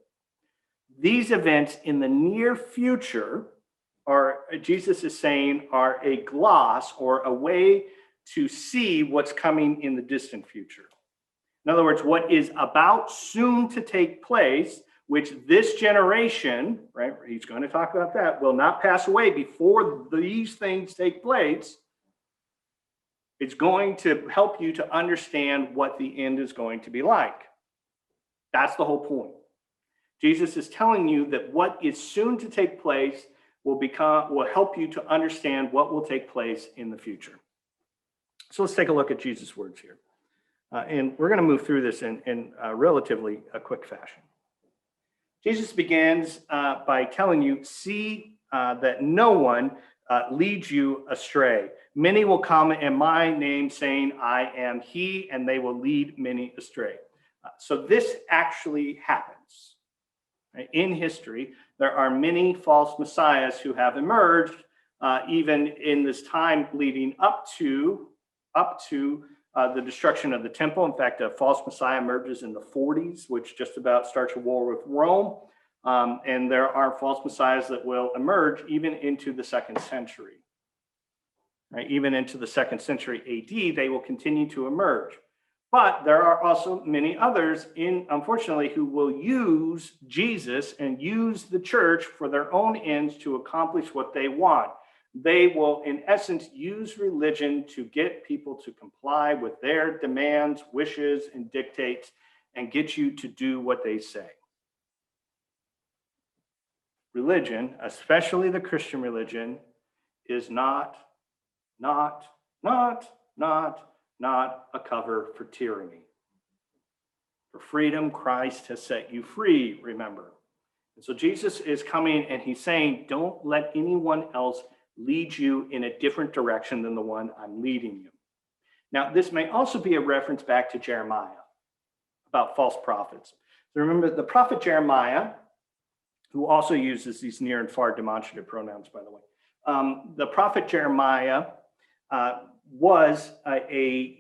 These events in the near future are, Jesus is saying, are a gloss or a way to see what's coming in the distant future. In other words, what is about soon to take place, which this generation, right, he's going to talk about that, will not pass away before these things take place. It's going to help you to understand what the end is going to be like. That's the whole point. Jesus is telling you that what is soon to take place will help you to understand what will take place in the future. So let's take a look at Jesus' words here. And we're going to move through this in relatively a quick fashion. Jesus begins by telling you, see that no one leads you astray. Many will come in my name saying, I am he, and they will lead many astray. So this actually happens. In history, there are many false messiahs who have emerged, even in this time leading up to the destruction of the temple. In fact, a false messiah emerges in the 40s, which just about starts a war with Rome. And there are false messiahs that will emerge even into the 2nd century. Right? Even into the 2nd century AD, they will continue to emerge. But there are also many others, unfortunately, who will use Jesus and use the church for their own ends to accomplish what they want. They will, in essence, use religion to get people to comply with their demands, wishes, and dictates, and get you to do what they say. Religion, especially the Christian religion, is not a cover for tyranny. For freedom, Christ has set you free, remember. And so Jesus is coming and he's saying, don't let anyone else lead you in a different direction than the one I'm leading you. Now, this may also be a reference back to Jeremiah about false prophets. So remember, the prophet Jeremiah, who also uses these near and far demonstrative pronouns, by the way. The prophet Jeremiah was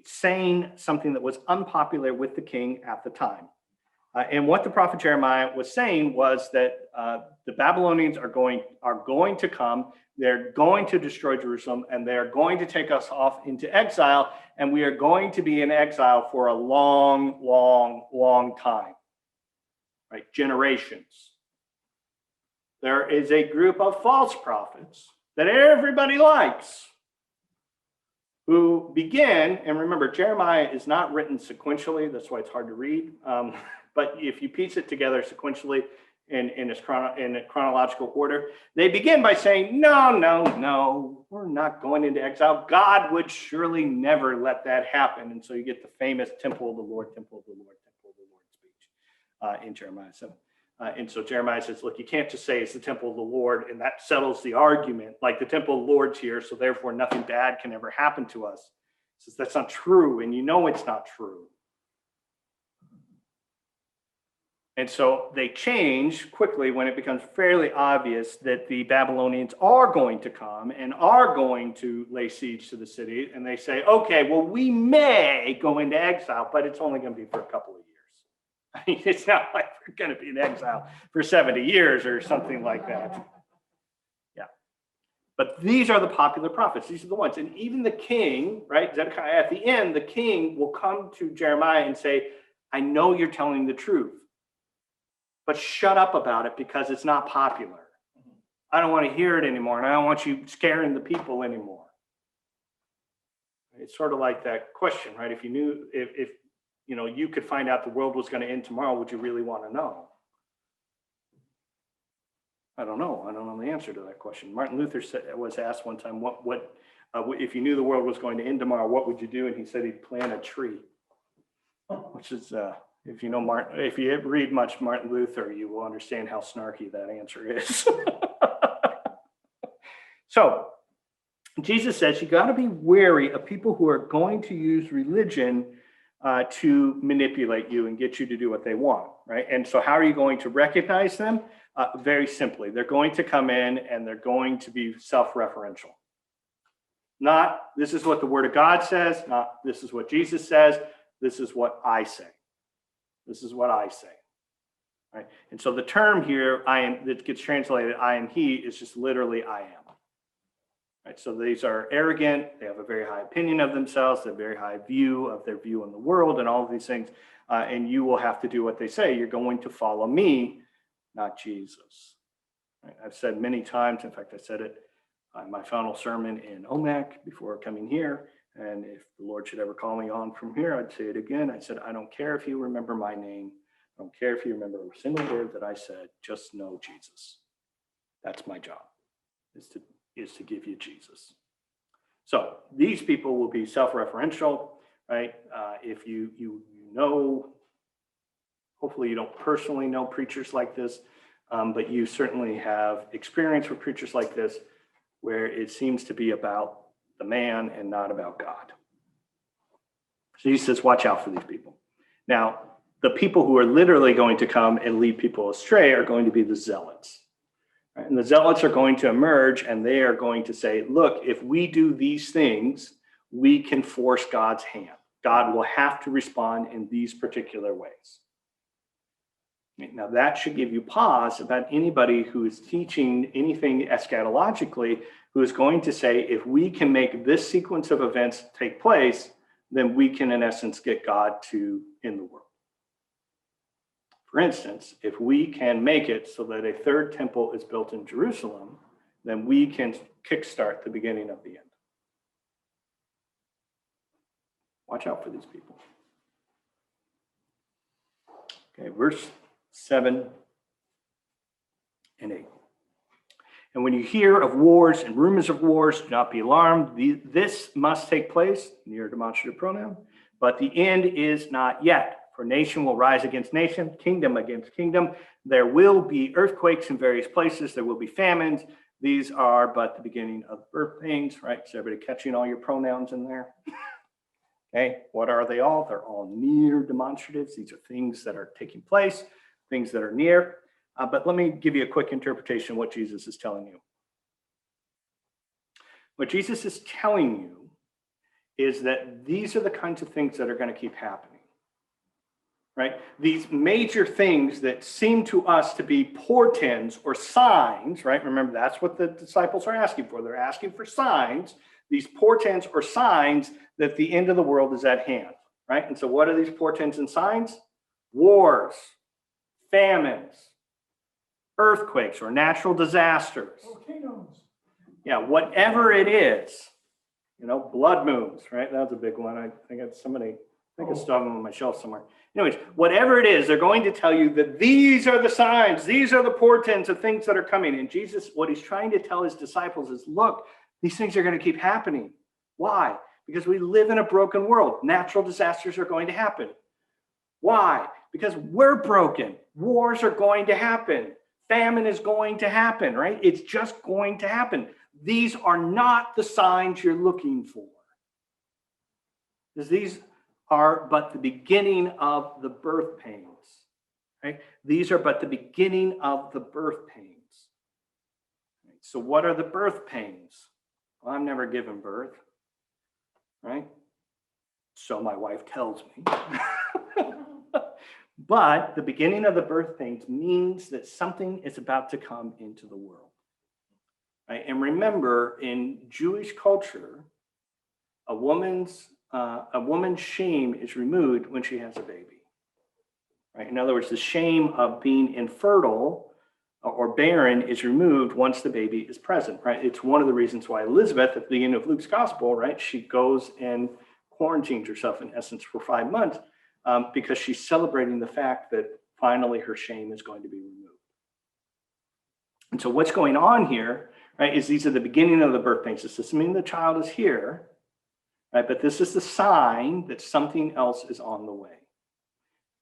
saying something that was unpopular with the king at the time. And what the prophet Jeremiah was saying was that the Babylonians are going to come, they're going to destroy Jerusalem, and they're going to take us off into exile, and we are going to be in exile for a long, long, long time, right? Generations. There is a group of false prophets that everybody likes who begin, and remember, Jeremiah is not written sequentially, that's why it's hard to read, but if you piece it together sequentially in a chronological order, they begin by saying, no, we're not going into exile. God would surely never let that happen. And so you get the famous temple of the Lord, temple of the Lord, temple of the Lord speech in Jeremiah 7. And so Jeremiah says, look, you can't just say it's the temple of the Lord, and that settles the argument, like the temple of the Lord's here, so therefore nothing bad can ever happen to us. He says, that's not true, and you know it's not true. And so they change quickly when it becomes fairly obvious that the Babylonians are going to come and are going to lay siege to the city. And they say, okay, well, we may go into exile, but it's only going to be for a couple of years. I mean, it's not like we're going to be in exile for 70 years or something like that. Yeah. But these are the popular prophets. These are the ones. And even the king, right, Zedekiah, at the end, the king will come to Jeremiah and say, I know you're telling the truth, but shut up about it because it's not popular. I don't want to hear it anymore, and I don't want you scaring the people anymore. It's sort of like that question, right? If you knew, if you know, you could find out the world was going to end tomorrow, would you really want to know? I don't know. I don't know the answer to that question. Martin Luther was asked one time, what if you knew the world was going to end tomorrow, what would you do? And he said he'd plant a tree, which is, if you know if you read much Martin Luther, you will understand how snarky that answer is. So Jesus says you got to be wary of people who are going to use religion to manipulate you and get you to do what they want, right? And so how are you going to recognize them? Very simply, they're going to come in and they're going to be self-referential. Not, this is what the Word of God says, not, this is what Jesus says, this is what I say. This is what I say. Right? And so the term here, I am, that gets translated I am he, is just literally I am. Right? So these are arrogant, they have a very high opinion of themselves, a very high view of their view in the world and all of these things. And you will have to do what they say. You're going to follow me, not Jesus. Right? I've said many times, in fact, I said it on my final sermon in OMAC before coming here. And if the Lord should ever call me on from here, I'd say it again. I said, I don't care if you remember my name. I don't care if you remember a single word that I said, just know Jesus. That's my job, is to give you Jesus. So these people will be self-referential, right? If you know, hopefully you don't personally know preachers like this, but you certainly have experience with preachers like this, where it seems to be about the man and not about God. So he says, watch out for these people. Now, the people who are literally going to come and lead people astray are going to be the zealots. Right? And the zealots are going to emerge and they are going to say, look, if we do these things, we can force God's hand. God will have to respond in these particular ways. Now, that should give you pause about anybody who is teaching anything eschatologically, who is going to say, if we can make this sequence of events take place, then we can, in essence, get God to in the world. For instance, if we can make it so that a third temple is built in Jerusalem, then we can kickstart the beginning of the end. Watch out for these people. Okay, verse 7 and 8. And when you hear of wars and rumors of wars, do not be alarmed. This must take place, near demonstrative pronoun, but the end is not yet. For nation will rise against nation, kingdom against kingdom. There will be earthquakes in various places. There will be famines. These are but the beginning of birth pains, right? Is everybody catching all your pronouns in there? Okay, what are they all? They're all near demonstratives. These are things that are taking place, things that are near. But let me give you a quick interpretation of what Jesus is telling you. What Jesus is telling you is that these are the kinds of things that are going to keep happening, right? These major things that seem to us to be portents or signs, right? Remember, that's what the disciples are asking for. They're asking for signs, these portents or signs that the end of the world is at hand, right? And so what are these portents and signs? Wars, famines, earthquakes or natural disasters. Volcanoes. Yeah, whatever it is, blood moons, right? That's a big one. I think it's somebody, I think it's still on my shelf somewhere. Anyways, whatever it is, they're going to tell you that these are the signs, these are the portents of things that are coming. And Jesus, what he's trying to tell his disciples is, look, these things are going to keep happening. Why? Because we live in a broken world. Natural disasters are going to happen. Why? Because we're broken. Wars are going to happen. Famine is going to happen, right? It's just going to happen. These are not the signs you're looking for. Because these are but the beginning of the birth pains, right? These are but the beginning of the birth pains. So what are the birth pains? Well, I'm never given birth, right? So my wife tells me. But the beginning of the birth pains means that something is about to come into the world. Right? And remember, in Jewish culture, a woman's shame is removed when she has a baby. Right? In other words, the shame of being infertile or barren is removed once the baby is present. Right? It's one of the reasons why Elizabeth, at the beginning of Luke's gospel, right, she goes and quarantines herself in essence for 5 months. Because she's celebrating the fact that finally her shame is going to be removed. And so what's going on here, right, is these are the beginning of the birth pains. This doesn't mean the child is here, right, but this is the sign that something else is on the way.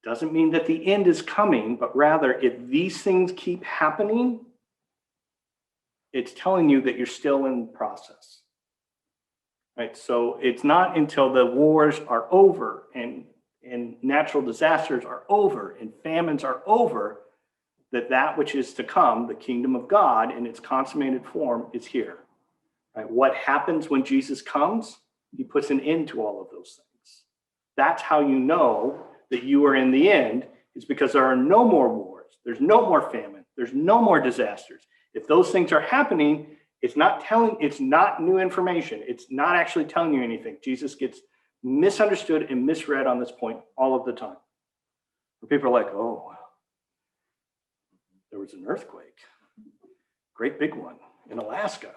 Doesn't mean that the end is coming, but rather if these things keep happening, it's telling you that you're still in the process. Right, so it's not until the wars are over and and natural disasters are over and famines are over, that which is to come, the kingdom of God in its consummated form, is here. Right? What happens when Jesus comes? He puts an end to all of those things. That's how you know that you are in the end, is because there are no more wars. There's no more famine. There's no more disasters. If those things are happening, it's not new information. It's not actually telling you anything. Jesus gets misunderstood and misread on this point all of the time. People are like, oh, there was an earthquake, great big one in Alaska.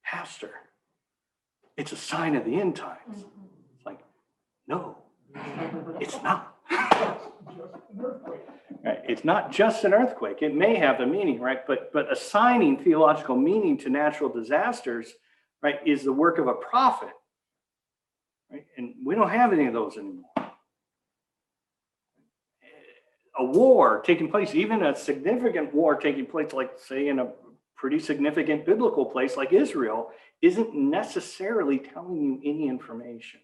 Pastor, it's a sign of the end times. It's like, no, it's not. Right? It's not just an earthquake. It may have a meaning, right? But assigning theological meaning to natural disasters, right, is the work of a prophet. Right? And we don't have any of those anymore. A war taking place, even a significant war taking place, like say in a pretty significant biblical place like Israel, isn't necessarily telling you any information.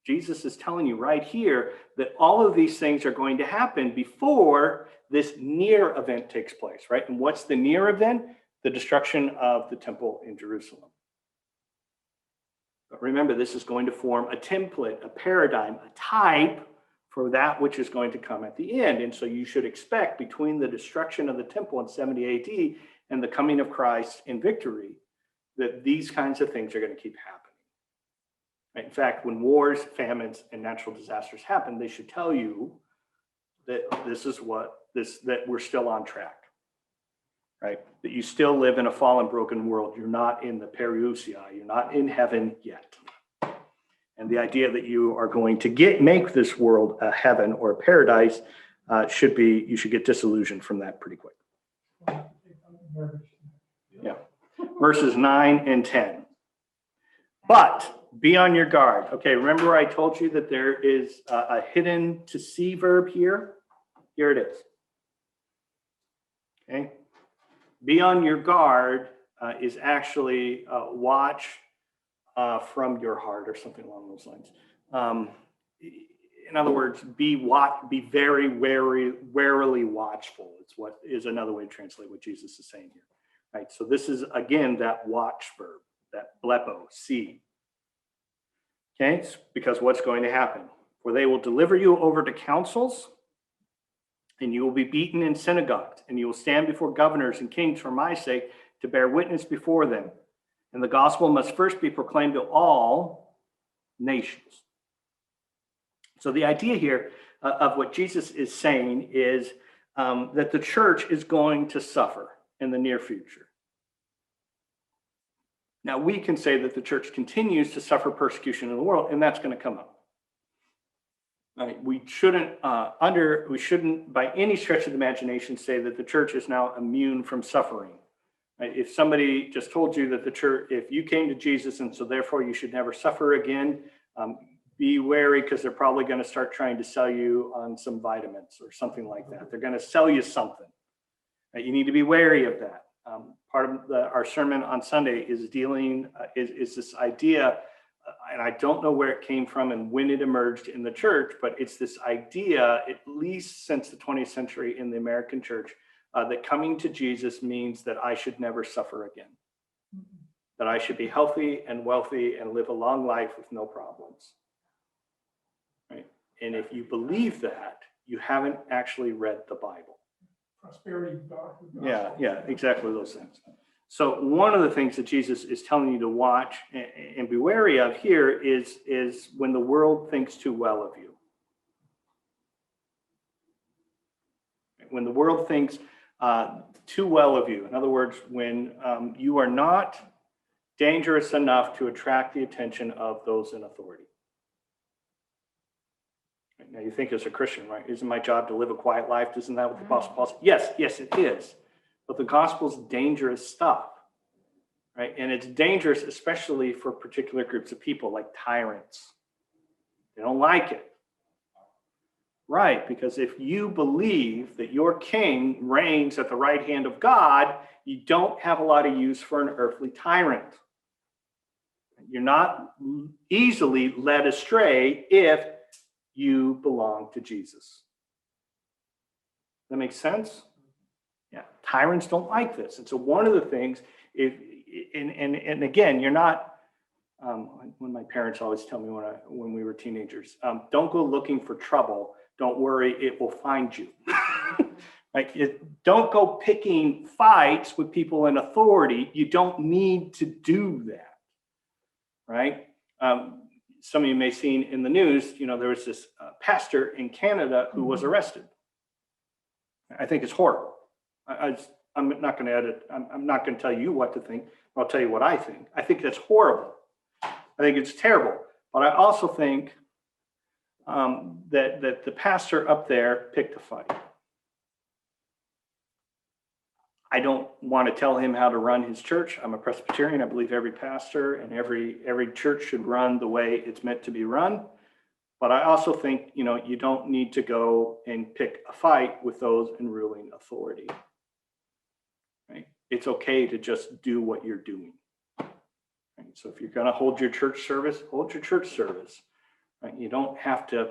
Jesus is telling you right here that all of these things are going to happen before this near event takes place, right? And what's the near event? The destruction of the temple in Jerusalem. But remember, this is going to form a template, a paradigm, a type for that which is going to come at the end. And so you should expect between the destruction of the temple in 70 AD and the coming of Christ in victory, that these kinds of things are going to keep happening. In fact, when wars, famines, and natural disasters happen, they should tell you that that we're still on track, right? That you still live in a fallen, broken world. You're not in the parousia. You're not in heaven yet. And the idea that you are going to make this world a heaven or a paradise you should get disillusioned from that pretty quick. Yeah. Verses 9 and 10. But be on your guard. Okay, remember I told you that there is a hidden to see verb here? Here it is. Okay. Be on your guard is actually watch from your heart or something along those lines. In other words, be very warily watchful. It's what is another way to translate what Jesus is saying here. Right. So this is again that watch verb, that blepo, see. Okay, because what's going to happen? For they will deliver you over to councils, and you will be beaten in synagogues, and you will stand before governors and kings for my sake to bear witness before them. And the gospel must first be proclaimed to all nations. So the idea here of what Jesus is saying is that the church is going to suffer in the near future. Now, we can say that the church continues to suffer persecution in the world, and that's going to come up. Right? We shouldn't by any stretch of the imagination say that the church is now immune from suffering. Right? If somebody just told you that the church, if you came to Jesus and so therefore you should never suffer again, be wary, because they're probably going to start trying to sell you on some vitamins or something like that. They're going to sell you something. Right? You need to be wary of that. Part of our sermon on Sunday is is this idea, and I don't know where it came from and when it emerged in the church, but it's this idea, at least since the 20th century in the American church, that coming to Jesus means that I should never suffer again, that I should be healthy and wealthy and live a long life with no problems. Right? And if you believe that, you haven't actually read the Bible. Prosperity gospel. Yeah, exactly those things. So one of the things that Jesus is telling you to watch and be wary of here is when the world thinks too well of you. When the world thinks too well of you. In other words, when you are not dangerous enough to attract the attention of those in authority. Now you think as a Christian, right? Isn't my job to live a quiet life? Isn't that what the Apostle Paul said? Yes, it is. But the gospel's dangerous stuff, right? And it's dangerous, especially for particular groups of people like tyrants. They don't like it. Right, because if you believe that your king reigns at the right hand of God, you don't have a lot of use for an earthly tyrant. You're not easily led astray if you belong to Jesus. That makes sense? Yeah, tyrants don't like this. And so one of the things, and again, you're not, when my parents always tell me when we were teenagers, don't go looking for trouble. Don't worry, it will find you. Like, don't go picking fights with people in authority. You don't need to do that, right? Some of you may have seen in the news, there was this pastor in Canada who was arrested. I think it's horrible. I'm not going to edit. I'm not going to tell you what to think. I'll tell you what I think. I think that's horrible. I think it's terrible. But I also think that the pastor up there picked a fight. I don't want to tell him how to run his church. I'm a Presbyterian. I believe every pastor and every church should run the way it's meant to be run. But I also think, you don't need to go and pick a fight with those in ruling authority. Right? It's okay to just do what you're doing. Right? So if you're going to hold your church service, hold your church service. Right? You don't have to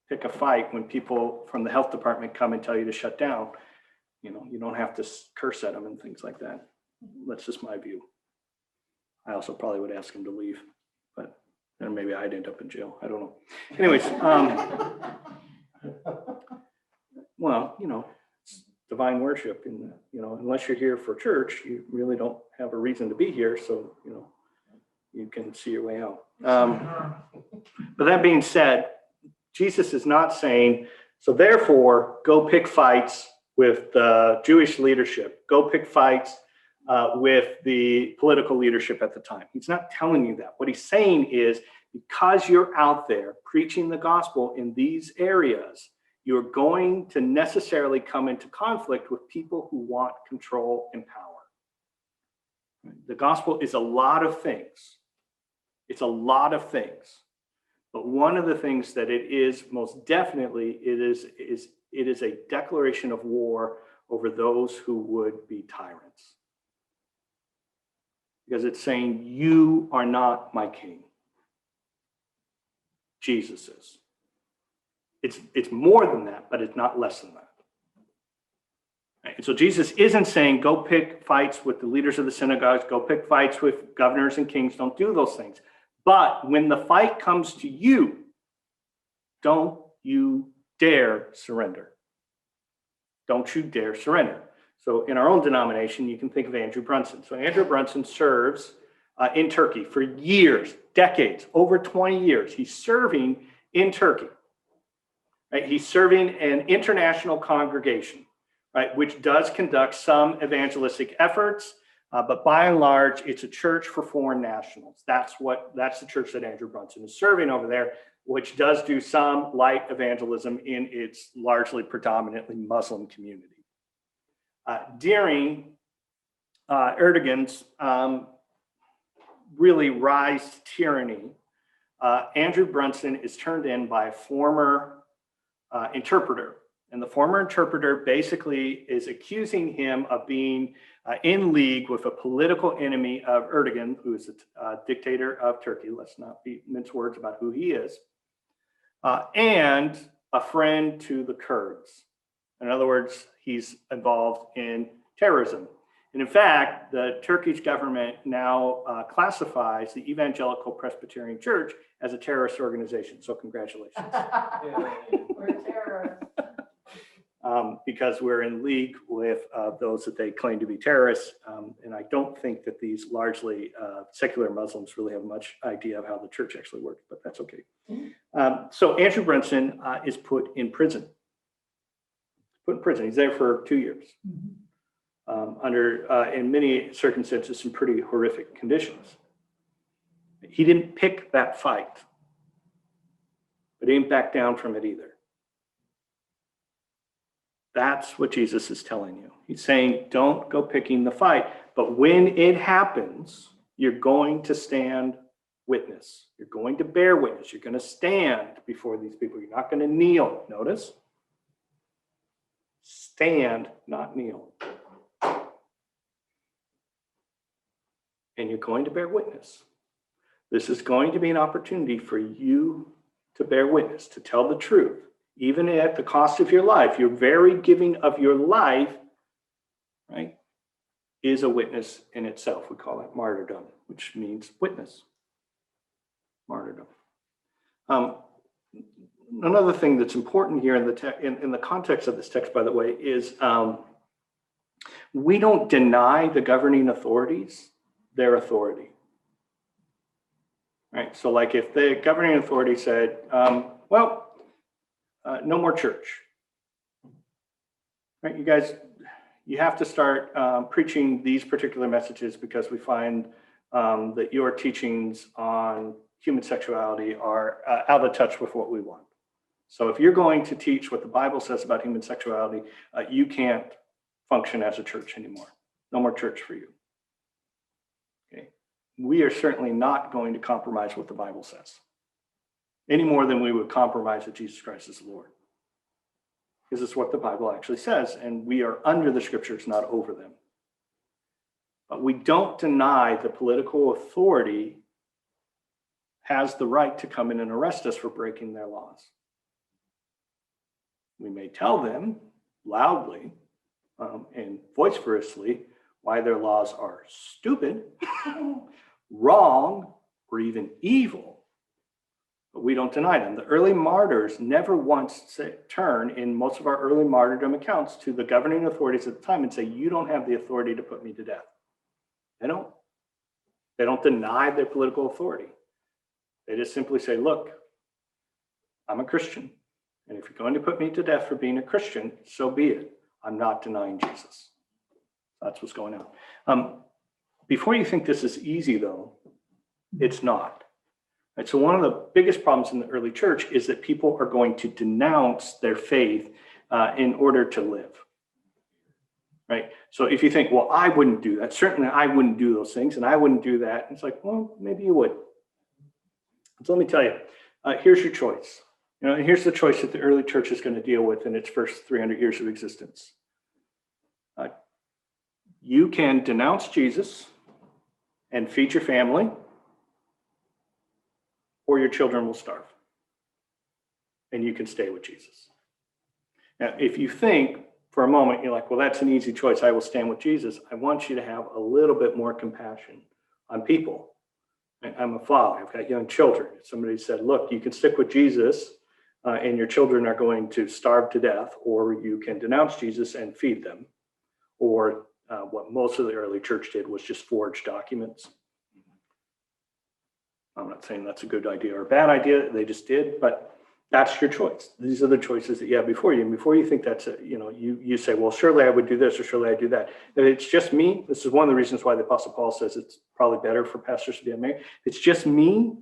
pick a fight when people from the health department come and tell you to shut down. You don't have to curse at them and things like that. That's just my view. I also probably would ask them to leave, but then maybe I'd end up in jail. I don't know. Anyways, well, it's divine worship, and unless you're here for church, you really don't have a reason to be here. So you can see your way out. But that being said, Jesus is not saying, so therefore go pick fights with the Jewish leadership, go pick fights with the political leadership at the time. He's not telling you that. What he's saying is, because you're out there preaching the gospel in these areas, you're going to necessarily come into conflict with people who want control and power. The gospel is a lot of things. It's a lot of things. But one of the things that it is most definitely, it is a declaration of war over those who would be tyrants. Because it's saying, you are not my king. Jesus is. It's more than that, but it's not less than that. And so Jesus isn't saying, go pick fights with the leaders of the synagogues, go pick fights with governors and kings. Don't do those things. But when the fight comes to you, don't you dare surrender. Don't you dare surrender. So in our own denomination, you can think of Andrew Brunson. So Andrew Brunson serves in Turkey for years, decades, over 20 years. He's serving in Turkey. Right? He's serving an international congregation, right, which does conduct some evangelistic efforts, but by and large, it's a church for foreign nationals. That's the church that Andrew Brunson is serving over there, which does do some light evangelism in its largely predominantly Muslim community. During Erdogan's really rise to tyranny, Andrew Brunson is turned in by a former interpreter. And the former interpreter basically is accusing him of being in league with a political enemy of Erdogan, who is a dictator of Turkey. Let's not mince words about who he is. And a friend to the Kurds. In other words, he's involved in terrorism. And in fact, the Turkish government now classifies the Evangelical Presbyterian Church as a terrorist organization. So congratulations. We're terrorists. Because we're in league with those that they claim to be terrorists. And I don't think that these largely secular Muslims really have much idea of how the church actually works, but that's okay. So Andrew Brunson is put in prison. He's there for 2 years. Under, in many circumstances, some pretty horrific conditions. He didn't pick that fight, but he didn't back down from it either. That's what Jesus is telling you. He's saying, don't go picking the fight, but when it happens, you're going to stand witness. You're going to bear witness. You're going to stand before these people. You're not going to kneel. Notice? Stand, not kneel. And you're going to bear witness. This is going to be an opportunity for you to bear witness, to tell the truth, even at the cost of your life, your very giving of your life, right, is a witness in itself. We call that martyrdom, which means witness. Martyrdom. Another thing that's important here in the context of this text, by the way, is we don't deny the governing authorities their authority. Right? So like if the governing authority said, no more church. Right? You guys, you have to start preaching these particular messages because we find that your teachings on human sexuality are out of touch with what we want. So if you're going to teach what the Bible says about human sexuality, you can't function as a church anymore. No more church for you. Okay. We are certainly not going to compromise what the Bible says any more than we would compromise that Jesus Christ is Lord. Because it's what the Bible actually says, and we are under the scriptures, not over them. But we don't deny the political authority has the right to come in and arrest us for breaking their laws. We may tell them loudly and vociferously why their laws are stupid, wrong, or even evil, but we don't deny them. The early martyrs never once turn in most of our early martyrdom accounts to the governing authorities at the time and say, you don't have the authority to put me to death. They don't. They don't deny their political authority. They just simply say, look, I'm a Christian. And if you're going to put me to death for being a Christian, so be it. I'm not denying Jesus. That's what's going on. Before you think this is easy, though, it's not. Right? So one of the biggest problems in the early church is that people are going to denounce their faith in order to live. Right? So if you think, well, I wouldn't do that. Certainly I wouldn't do those things, and I wouldn't do that. It's like, well, maybe you would. So let me tell you, here's your choice. And here's the choice that the early church is going to deal with in its first 300 years of existence. You can denounce Jesus and feed your family, or your children will starve. And you can stay with Jesus. Now, if you think for a moment, you're like, well, that's an easy choice. I will stand with Jesus. I want you to have a little bit more compassion on people. I'm a father. I've got young children. Somebody said, look, you can stick with Jesus and your children are going to starve to death, or you can denounce Jesus and feed them. Or what most of the early church did was just forge documents. I'm not saying that's a good idea or a bad idea. They just did, but that's your choice. These are the choices that you have before you. And before you think that's you say, well, surely I would do this or surely I do that. If it's just me, this is one of the reasons why the Apostle Paul says it's probably better for pastors to be unmarried. If it's just me,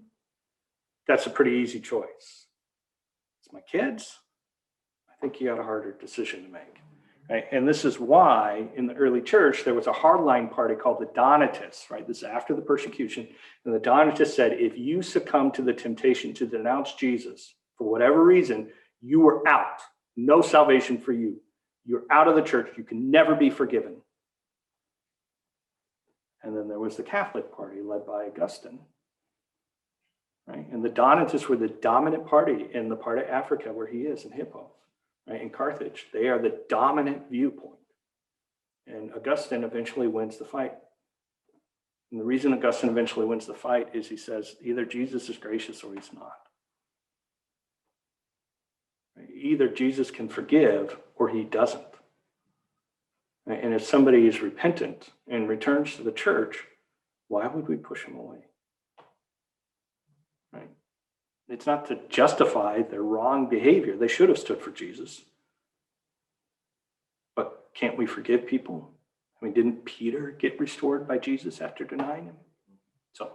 that's a pretty easy choice. It's my kids. I think you got a harder decision to make. Right? And this is why in the early church, there was a hardline party called the Donatists, right? This is after the persecution. And the Donatists said, if you succumb to the temptation to denounce Jesus for whatever reason, you are out. No salvation for you. You're out of the church. You can never be forgiven. And then there was the Catholic party led by Augustine. Right? And the Donatists were the dominant party in the part of Africa where he is in Hippo. Right, in Carthage, they are the dominant viewpoint. And Augustine eventually wins the fight. And the reason Augustine eventually wins the fight is he says, either Jesus is gracious or he's not. Right? Either Jesus can forgive or he doesn't. Right? And if somebody is repentant and returns to the church, why would we push him away? Right? It's not to justify their wrong behavior. They should have stood for Jesus. But can't we forgive people? I mean, didn't Peter get restored by Jesus after denying him? So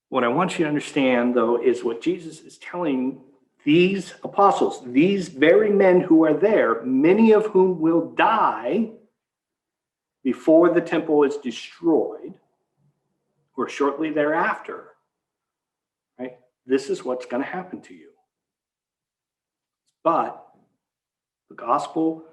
what I want you to understand, though, is what Jesus is telling these apostles, these very men who are there, many of whom will die before the temple is destroyed or shortly thereafter. Right? This is what's going to happen to you. But the gospel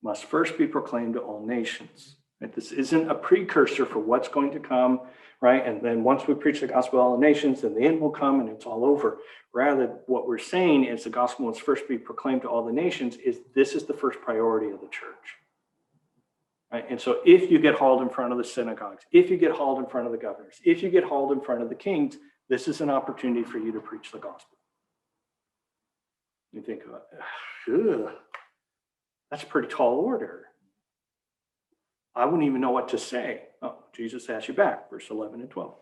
must first be proclaimed to all nations. Right? This isn't a precursor for what's going to come, right? And then once we preach the gospel to all the nations, then the end will come and it's all over. Rather, what we're saying is the gospel must first be proclaimed to all the nations, is this is the first priority of the church. Right? And so if you get hauled in front of the synagogues, if you get hauled in front of the governors, if you get hauled in front of the kings, this is an opportunity for you to preach the gospel. You think, that's a pretty tall order. I wouldn't even know what to say. Oh, Jesus has you back, verse 11 and 12.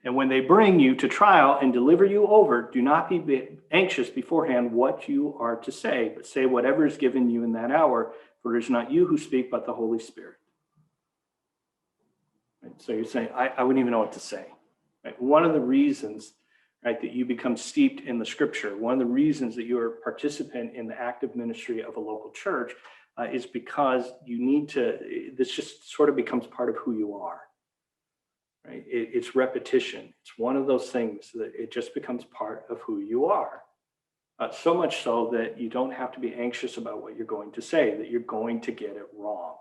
And when they bring you to trial and deliver you over, do not be anxious beforehand what you are to say, but say whatever is given you in that hour, for it is not you who speak, but the Holy Spirit. Right? So you're saying, I wouldn't even know what to say. Right? One of the reasons, right, that you become steeped in the scripture, one of the reasons that you're a participant in the active ministry of a local church is because you need to, this just sort of becomes part of who you are, right? It's repetition. It's one of those things that it just becomes part of who you are. So much so that you don't have to be anxious about what you're going to say, that you're going to get it wrong.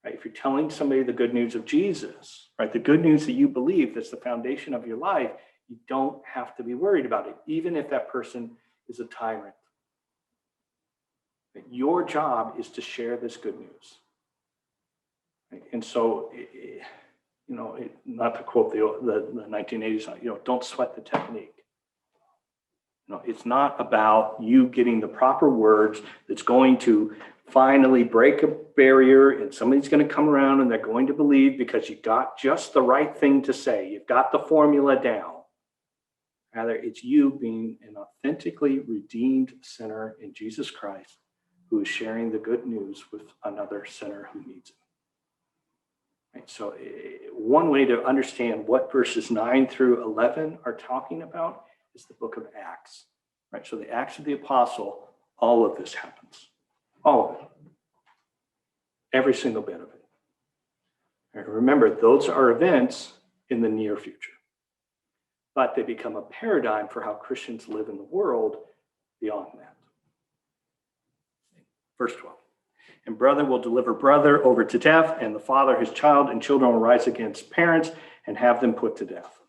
Right? If you're telling somebody the good news of Jesus, right, the good news that you believe, that's the foundation of your life, you don't have to be worried about it, even if that person is a tyrant. Your job is to share this good news. Right? And so, not to quote the 1980s, don't sweat the technique. It's not about you getting the proper words that's going to finally break a barrier and somebody's going to come around and they're going to believe because you got just the right thing to say. You've got the formula down. Rather, it's you being an authentically redeemed sinner in Jesus Christ who is sharing the good news with another sinner who needs it. Right? So one way to understand what verses 9 through 11 are talking about is the book of Acts. Right? So the Acts of the Apostle, all of this happens. All of it. Every single bit of it. And remember, those are events in the near future. But they become a paradigm for how Christians live in the world beyond that. Verse 12. And brother will deliver brother over to death, and the father his child, and children will rise against parents and have them put to death.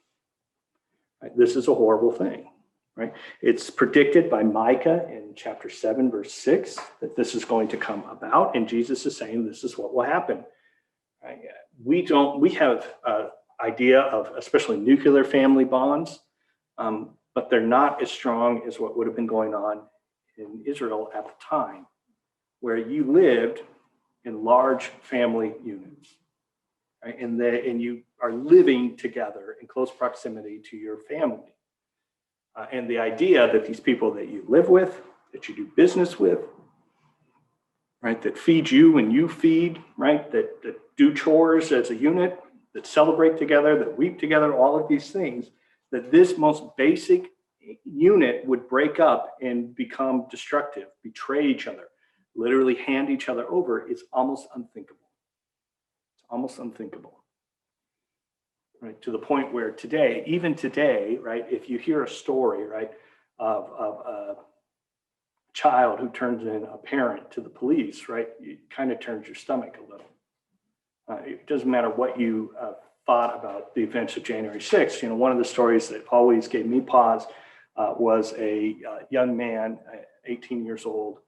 Right? This is a horrible thing. Right? It's predicted by Micah in chapter 7, verse 6, that this is going to come about, and Jesus is saying this is what will happen. Right? We have an idea of especially nuclear family bonds, but they're not as strong as what would have been going on in Israel at the time, where you lived in large family units, right? And you are living together in close proximity to your family. And the idea that these people that you live with, that you do business with, right, that feed you and you feed, right, that do chores as a unit, that celebrate together, that weep together, all of these things, that this most basic unit would break up and become destructive, betray each other, literally hand each other over, is almost unthinkable. It's almost unthinkable. Right, to the point where today, even today, right, if you hear a story, right, of a child who turns in a parent to the police, right, it kind of turns your stomach a little. It doesn't matter what you thought about the events of January 6th. One of the stories that always gave me pause was a young man, 18 years old,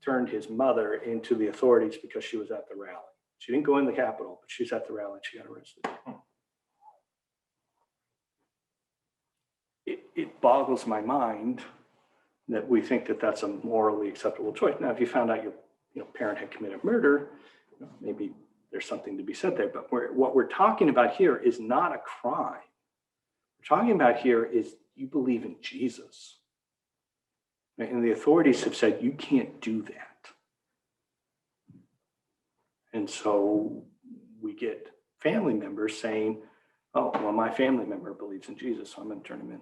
turned his mother into the authorities because she was at the rally. She didn't go in the Capitol, but she's at the rally and she got arrested. It boggles my mind that we think that that's a morally acceptable choice. Now, if you found out your parent had committed murder, maybe there's something to be said there. But what we're talking about here is not a crime. We're talking about here is you believe in Jesus. Right? And the authorities have said you can't do that. And so we get family members saying, oh, well, my family member believes in Jesus, so I'm going to turn him in.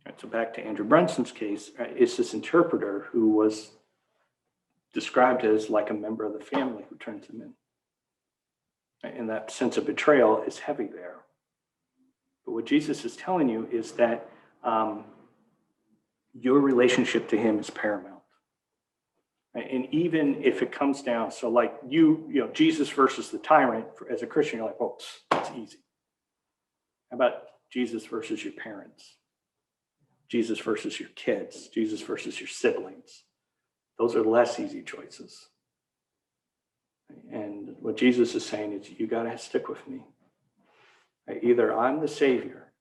Right, so back to Andrew Brunson's case, right, it's this interpreter who was described as like a member of the family who turns him in. Right, and that sense of betrayal is heavy there. But what Jesus is telling you is that your relationship to him is paramount. Right? And even if it comes down, so like Jesus versus the tyrant, as a Christian, you're like, well, that's easy. How about Jesus versus your parents? Jesus versus your kids? Jesus versus your siblings? Those are less easy choices. And what Jesus is saying is, you got to stick with me. Right? Either I'm the Savior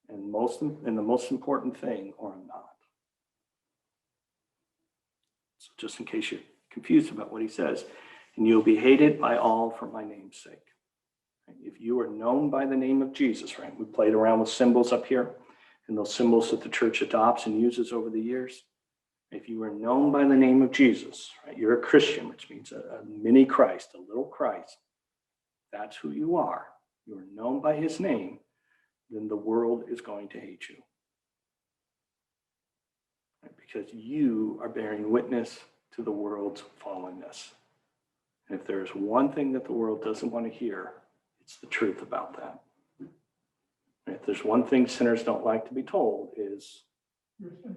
and the most important thing, or I'm not. So just in case you're confused about what he says, and you'll be hated by all for my name's sake. If you are known by the name of Jesus, right? We played around with symbols up here, and those symbols that the church adopts and uses over the years. If you are known by the name of Jesus, right? You're a Christian, which means a mini Christ, a little Christ. That's who you are. You are known by his name, then the world is going to hate you. Right? Because you are bearing witness to the world's fallenness. And if there's one thing that the world doesn't want to hear, it's the truth about that. And if there's one thing sinners don't like to be told, is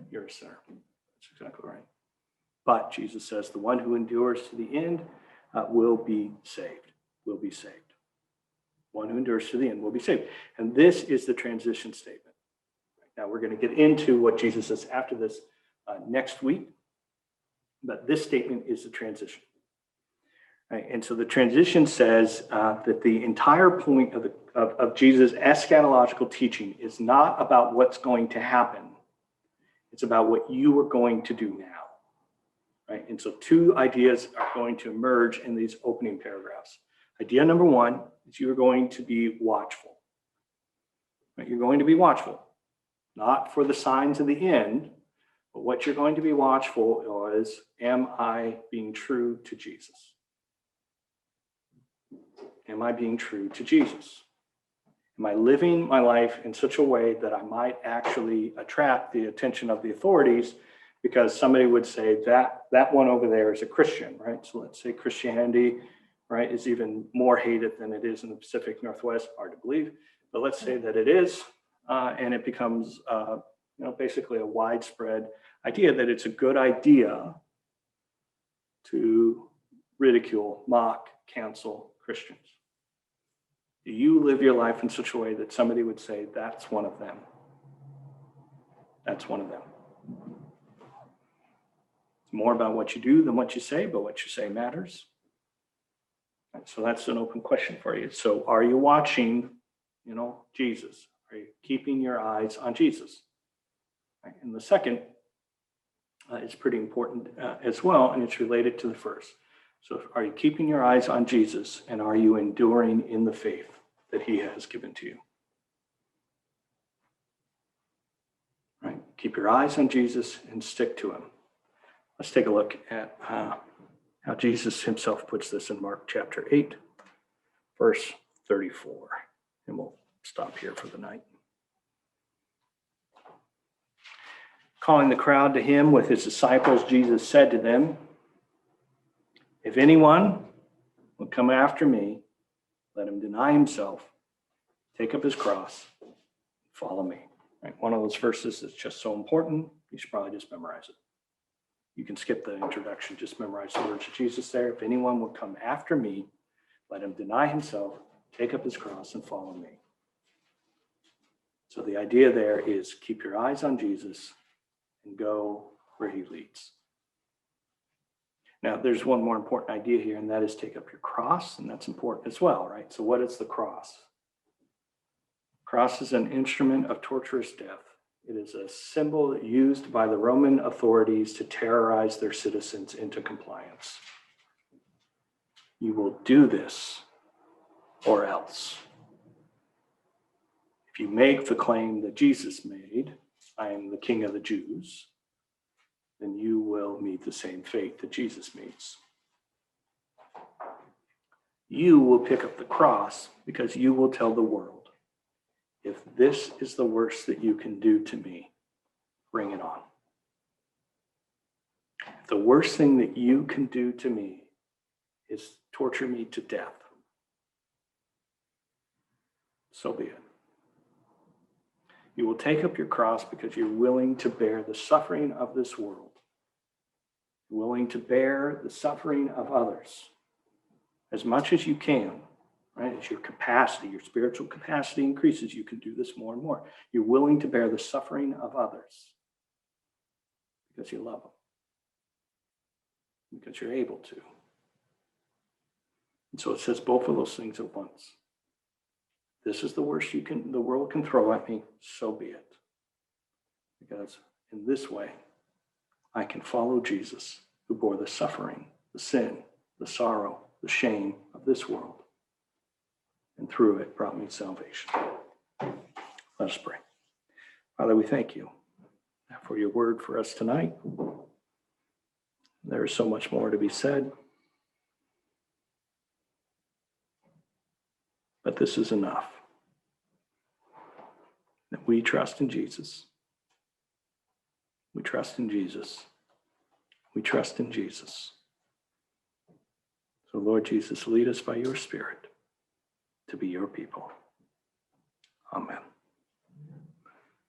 you're a sinner. That's exactly right. But Jesus says the one who endures to the end will be saved. Will be saved. One who endures to the end will be saved. And this is the transition statement. Now we're going to get into what Jesus says after this next week. But this statement is the transition. Right? And so the transition says that the entire point of Jesus' eschatological teaching is not about what's going to happen. It's about what you are going to do now. Right? And so two ideas are going to emerge in these opening paragraphs. Idea number one is you're going to be watchful. Right? You're going to be watchful, not for the signs of the end, but what you're going to be watchful is, am I being true to Jesus? Am I being true to Jesus? Am I living my life in such a way that I might actually attract the attention of the authorities, because somebody would say that one over there is a Christian, right? So let's say Christianity, right, is even more hated than it is in the Pacific Northwest. Hard to believe, but let's say that it is, and it becomes, basically a widespread idea that it's a good idea to ridicule, mock, cancel Christians. Do you live your life in such a way that somebody would say, that's one of them? That's one of them. It's more about what you do than what you say, but what you say matters. And so that's an open question for you. So are you watching, Jesus? Are you keeping your eyes on Jesus? Right? And the second is pretty important as well, and it's related to the first. So are you keeping your eyes on Jesus, and are you enduring in the faith that he has given to you? Right? Keep your eyes on Jesus and stick to him. Let's take a look at how Jesus himself puts this in Mark chapter 8, verse 34. And we'll stop here for the night. Calling the crowd to him with his disciples, Jesus said to them, if anyone will come after me, let him deny himself, take up his cross, follow me. Right? One of those verses that's just so important, you should probably just memorize it. You can skip the introduction, just memorize the words of Jesus there. If anyone will come after me, let him deny himself, take up his cross, and follow me. So the idea there is keep your eyes on Jesus and go where he leads. Now, there's one more important idea here, and that is take up your cross, and that's important as well, right? So what is the cross? Cross is an instrument of torturous death. It is a symbol used by the Roman authorities to terrorize their citizens into compliance. You will do this or else. If you make the claim that Jesus made, I am the King of the Jews, then you will meet the same fate that Jesus meets. You will pick up the cross because you will tell the world, if this is the worst that you can do to me, bring it on. If the worst thing that you can do to me is torture me to death, so be it. You will take up your cross because you're willing to bear the suffering of this world willing to bear the suffering of others as much as you can, right? As your capacity, your spiritual capacity increases, you can do this more and more. You're willing to bear the suffering of others because you love them, because you're able to. And so it says both of those things at once. This is the worst the world can throw at me, so be it. Because in this way, I can follow Jesus, who bore the suffering, the sin, the sorrow, the shame of this world, and through it brought me salvation. Let us pray. Father, we thank you for your word for us tonight. There is so much more to be said, but this is enough. That we trust in Jesus. We trust in Jesus. We trust in Jesus. So, Lord Jesus, lead us by your Spirit to be your people. Amen.